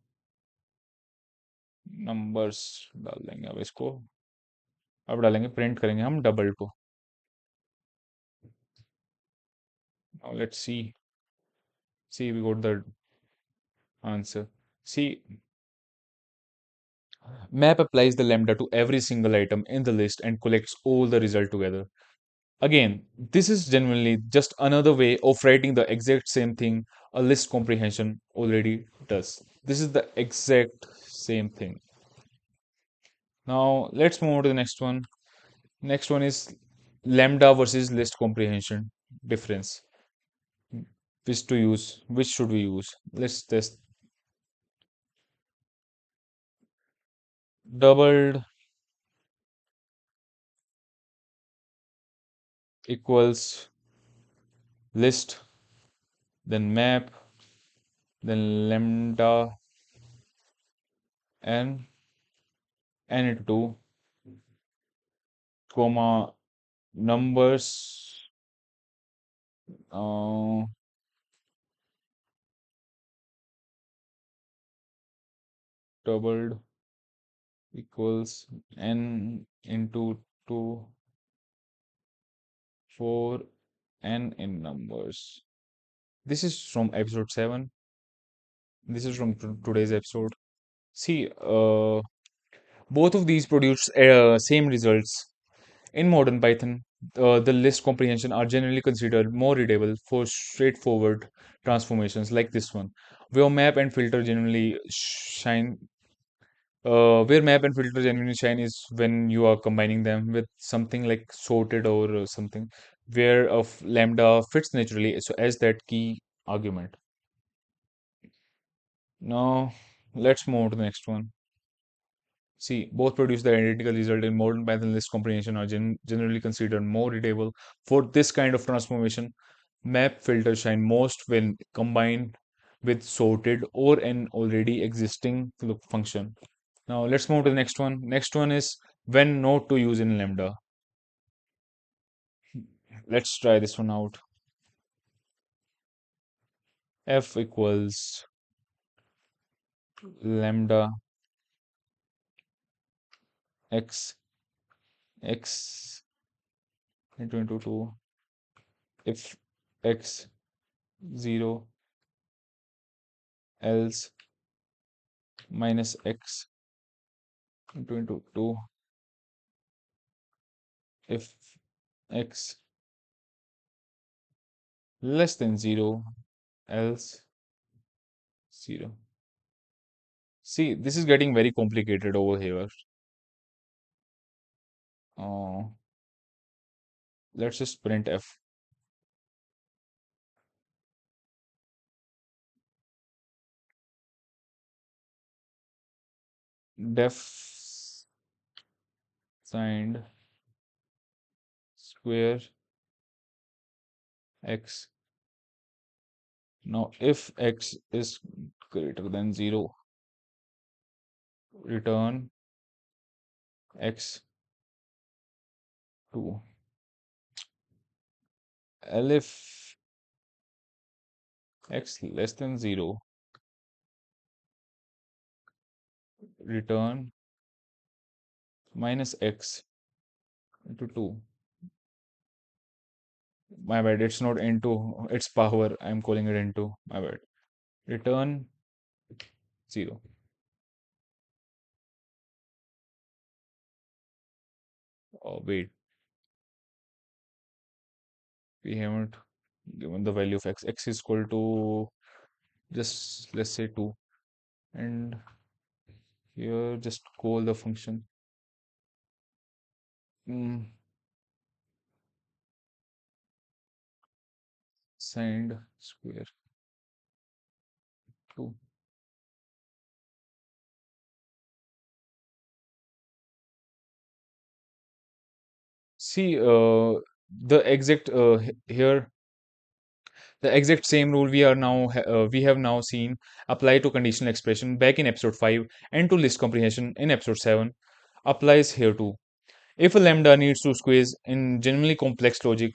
numbers डाल देंगे अब इसको, अब डालेंगे print करेंगे हम double को. Now let's see we got the answer. See, map applies the lambda to every single item in the list and collects all the result together. Again, this is genuinely just another way of writing the exact same thing a list comprehension already does. This is the exact same thing. Now let's move on to the next one. Next one is lambda versus list comprehension difference. Which should we use? Let's test. Doubled equals list, then map, then lambda n into 2, comma numbers doubled equals n into 2, 4 n in numbers. This is from episode 7. This is from today's episode. See, both of these produce same results in modern Python. The list comprehension are generally considered more readable for straightforward transformations like this one, where map and filter generally shine. Where map and filter genuinely shine is when you are combining them with something like sorted or something, where of lambda fits naturally so as that key argument. Now let's move on to the next one. See, both produce the identical result in modern Python list comprehension are generally considered more readable for this kind of transformation. Map filters shine most when combined with sorted or an already existing function. Now let's move to the next one. Next one is when not to use in lambda. Let's try this one out. F equals lambda x x into 2 if x 0 else minus x into 2 if x less than 0 else 0. See, this is getting very complicated over here. Uh, let's just print f. Def signed square x. Now, if x is greater than 0, return x 2. If x less than 0, return minus x into 2. My bad, it's not into, it's power. I'm calling it into. My bad. Return 0. Oh, wait, we haven't given the value of x. X is equal to just let's say 2. And here just call the function. Mm, signed square 2. See, the exact here the exact same rule we have now seen apply to conditional expression back in episode 5 and to list comprehension in episode 7 applies here too. If a lambda needs to squeeze in genuinely complex logic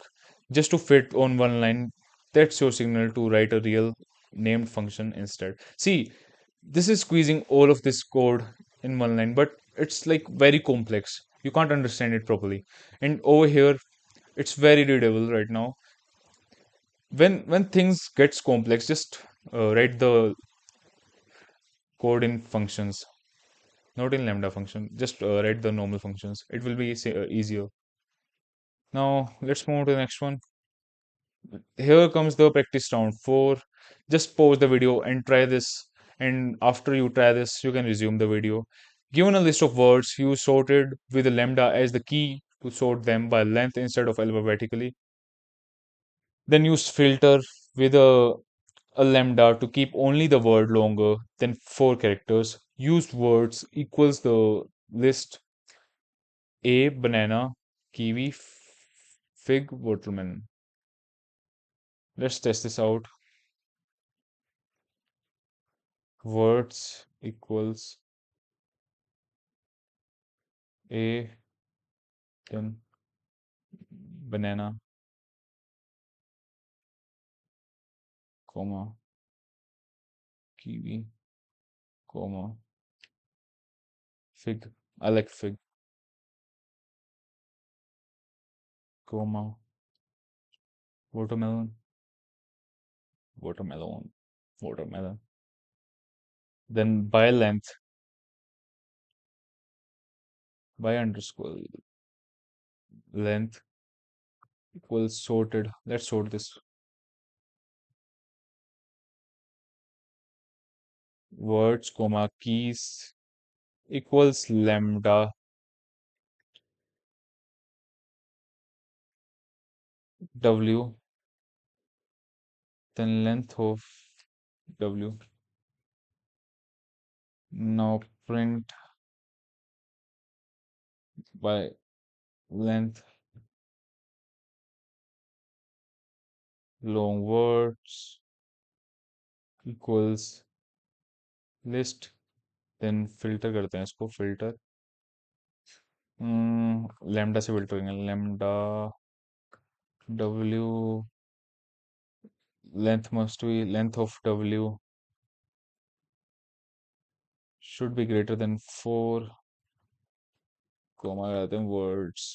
just to fit on one line, that's your signal to write a real named function instead. See, this is squeezing all of this code in one line, but it's like very complex. You can't understand it properly. And over here, it's very readable right now. When things gets complex, just write the code in functions, not in lambda function. Just write the normal functions. It will be easier. Now let's move to the next one. Here comes the practice round 4. Just pause the video and try this. And after you try this, you can resume the video. Given a list of words, you sorted with a lambda as the key to sort them by length instead of alphabetically. Then use filter with a lambda to keep only the word longer than 4 characters. Used words equals the list A, banana, kiwi, fig, watermelon. Let's test this out. Words equals A, then banana, comma, kiwi, comma, fig. I like fig, comma, watermelon, watermelon, watermelon. Then by length, by underscore length, equals sorted. Let's sort this. Words, comma, keys equals lambda w, then length of w. Now print by length long words equals list. Then filter करते हैं इसको filter lambda से filter करेंगे lambda W length must be length of W should be greater than 4 comma लगाते हैं words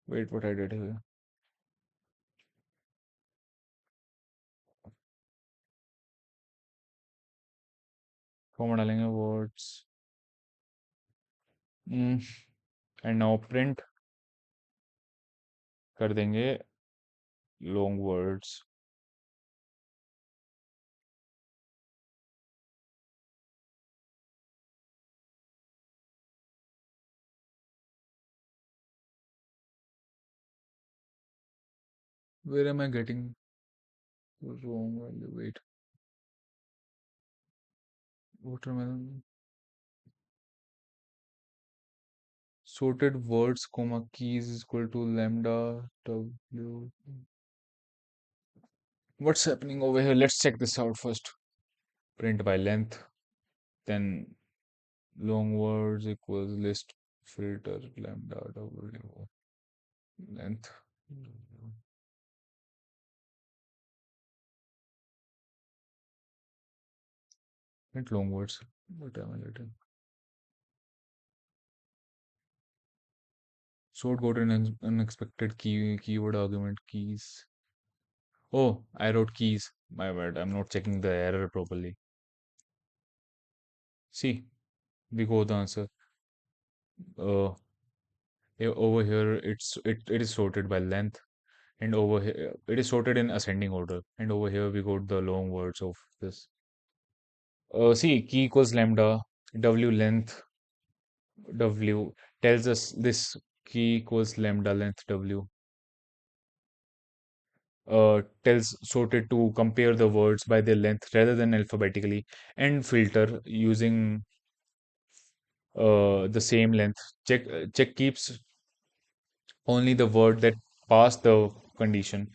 wait what I did here comma डालेंगे words and now print कर देंगे long words where am I getting wrong value wait watermelon sorted words comma keys is equal to lambda w. What's happening over here? Let's check this out first. Print by length, then long words equals list filter lambda w length. Print long words. What am I getting? Sort got an unexpected keyword argument keys. Oh, I wrote keys. My bad. I'm not checking the error properly. See, we got the answer. Uh, over here it is sorted by length, and over here it is sorted in ascending order, and over here we got the long words of this. See, key equals lambda w length w tells us this key equals lambda length w tells sorted to compare the words by their length rather than alphabetically, and filter using the same length. Check keeps only the word that passed the condition,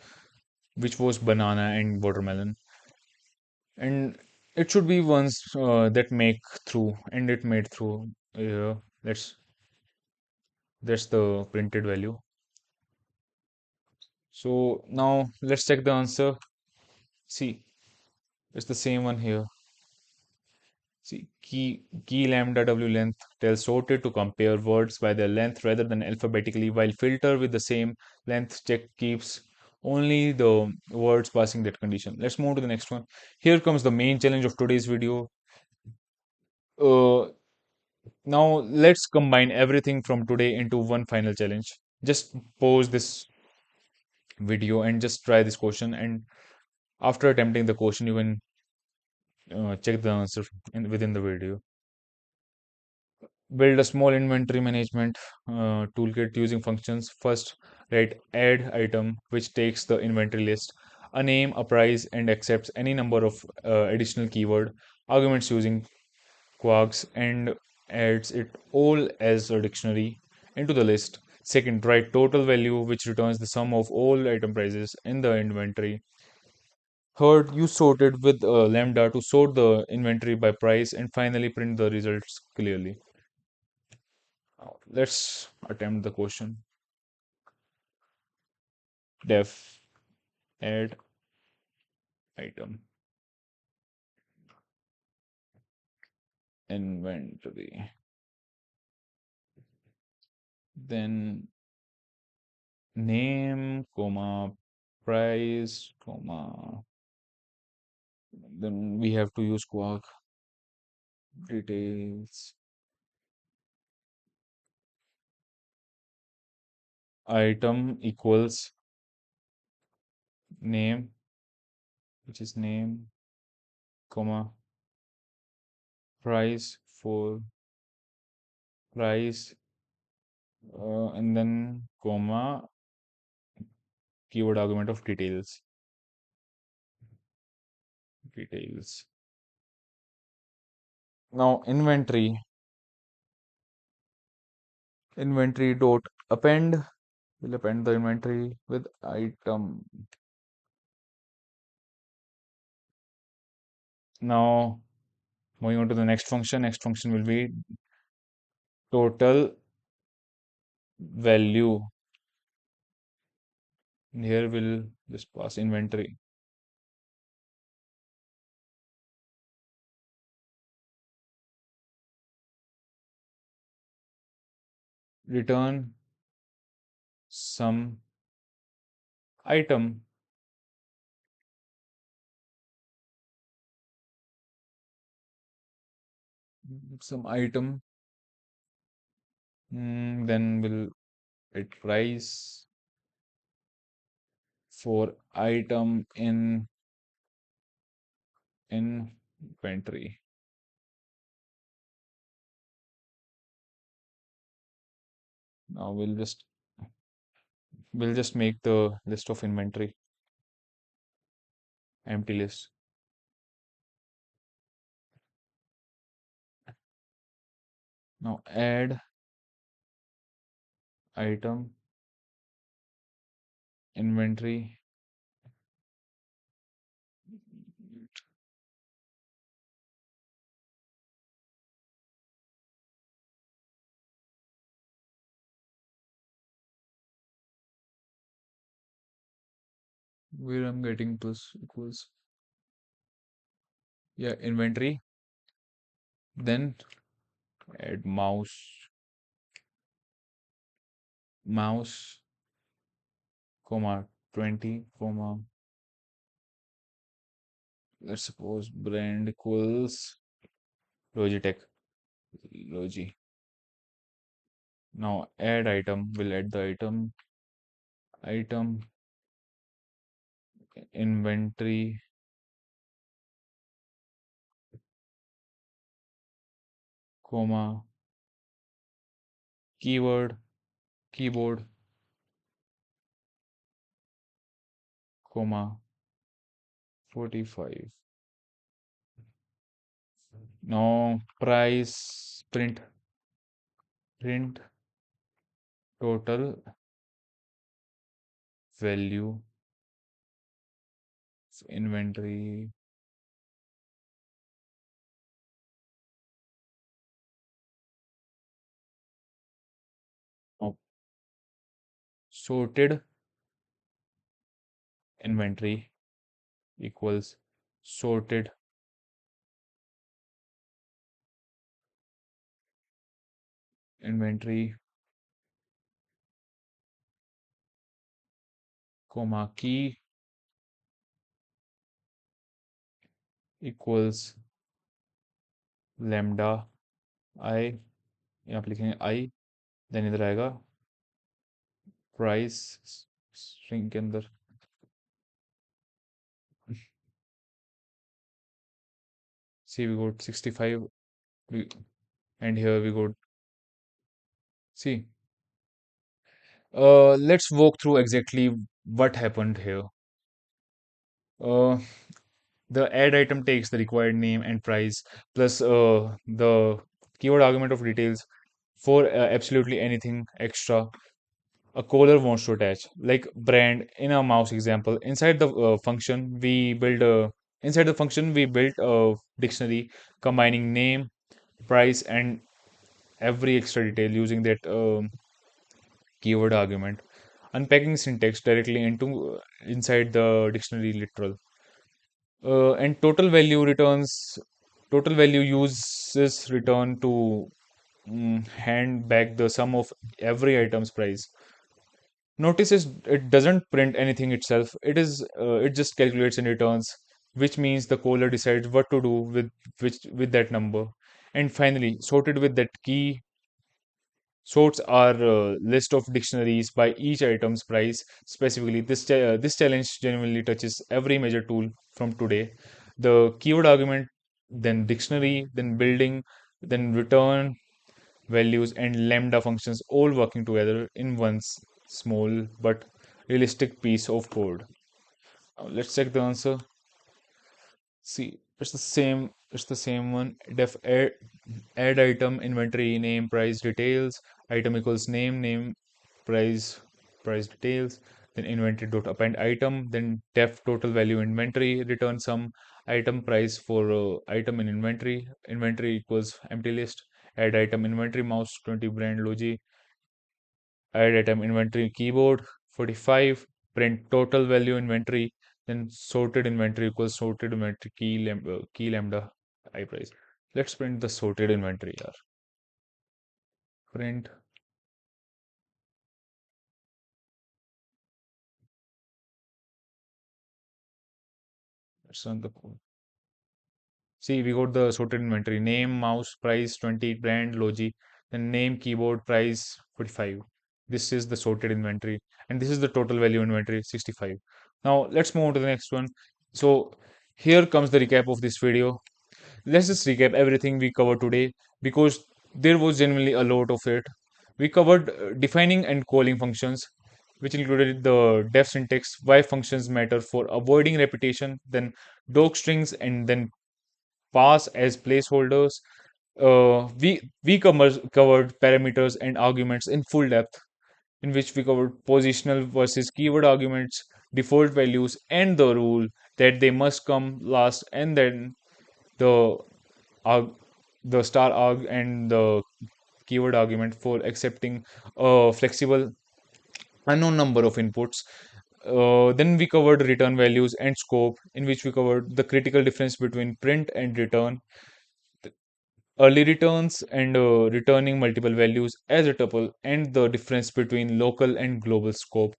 which was banana and watermelon, and it should be ones that make through, and it made through. Let's That's the printed value. So now let's check the answer. See, it's the same one here. See, key lambda w length tells sorted to compare words by their length rather than alphabetically, while filter with the same length check keeps only the words passing that condition. Let's move to the next one. Here comes the main challenge of today's video. Uh, Now let's combine everything from today into one final challenge. Just pause this video and just try this question, and after attempting the question you can check the answer within the video. Build a small inventory management toolkit using functions. First, write add item, which takes the inventory list, a name, a price, and accepts any number of additional keyword arguments using kwargs, and adds it all as a dictionary into the list. Second, write total value, which returns the sum of all item prices in the inventory. Third, use sorted with lambda to sort the inventory by price, and finally print the results clearly. Now, let's attempt the question. Def add item inventory. Then name, comma, price, comma. Then we have to use quark details. item equals name, which is name, comma, price for price, and then comma, keyword argument of details. Now inventory dot append, will append the inventory with item. Now moving on to the next function will be total value. Here we'll just pass inventory. Return some item. Some item. Then we'll write price for item in inventory. Now we'll just make the list of inventory empty list. Now add item inventory where I'm getting plus equals, yeah, inventory. Then add mouse comma 20 comma, let's suppose brand equals Logitech Logi. Now add item, we'll add the item inventory comma keyboard comma 45. Now price print total value inventory. Now sorted inventory equals sorted inventory comma key equals lambda I, यहाँ पे लिखेंगे I, then इधर आएगा price string के अंदर see we got 65 and here we got, see, let's walk through exactly what happened here. uh, the add item takes the required name and price plus the keyword argument of details for absolutely anything extra a caller wants to attach, like brand in a mouse example. Inside the function we built a dictionary combining name, price, and every extra detail using that keyword argument, unpacking syntax directly into inside the dictionary literal. And total value uses return to hand back the sum of every item's price. Notice is it doesn't print anything itself. It just calculates and returns, which means the caller decides what to do with that number. And finally, sorted with that key Sorts are list of dictionaries by each item's price. Specifically, this challenge genuinely touches every major tool from today. The keyword argument, then dictionary, then building, then return values and lambda functions all working together in one small but realistic piece of code. Now, let's check the answer. See, it's the same one. Def add item, inventory, name, price, details. Item equals name, price, price details. Then inventory dot append item. Then def total value inventory. Return some item price for item in inventory. Inventory equals empty list. Add item inventory mouse 20 brand logi. Add item inventory keyboard 45. Print total value inventory. Then sorted inventory equals sorted inventory key lambda I price. Let's print the sorted inventory here. Print. Let's run the code. See, we got the sorted inventory. Name, mouse, price 20, brand, logi. Then name, keyboard, price 45. This is the sorted inventory. And this is the total value inventory 65. Now let's move on to the next one. So here comes the recap of this video. Let's just recap everything we covered today because there was genuinely a lot of it. We covered defining and calling functions, which included the def syntax, why functions matter for avoiding repetition, then docstrings, and then pass as placeholders. We covered parameters and arguments in full depth, in which we covered positional versus keyword arguments, default values, and the rule that they must come last, and then the arg, the star arg and the keyword argument for accepting a flexible unknown number of inputs. Then we covered return values and scope, in which we covered the critical difference between print and return, early returns and returning multiple values as a tuple, and the difference between local and global scope,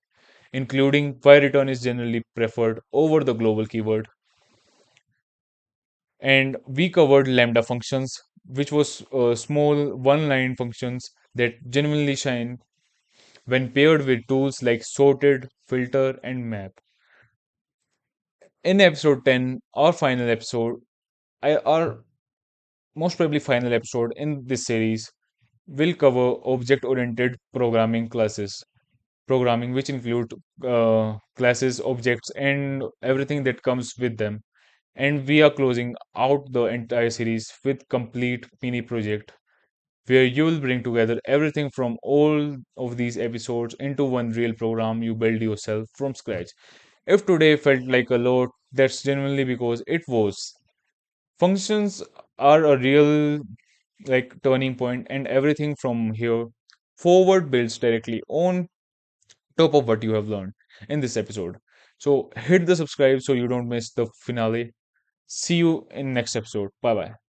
including why return is generally preferred over the global keyword. And we covered lambda functions, which was small one-line functions that genuinely shine when paired with tools like sorted, filter, and map. In episode 10, our final episode, our most probably final episode in this series, will cover object-oriented programming classes. Programming, which include classes, objects, and everything that comes with them. And we are closing out the entire series with complete mini project where you will bring together everything from all of these episodes into one real program you build yourself from scratch. If today felt like a lot, that's genuinely because it was. Functions are a real turning point, and everything from here forward builds directly on top of what you have learned in this episode. So hit the subscribe so you don't miss the finale. See you in next episode. Bye bye.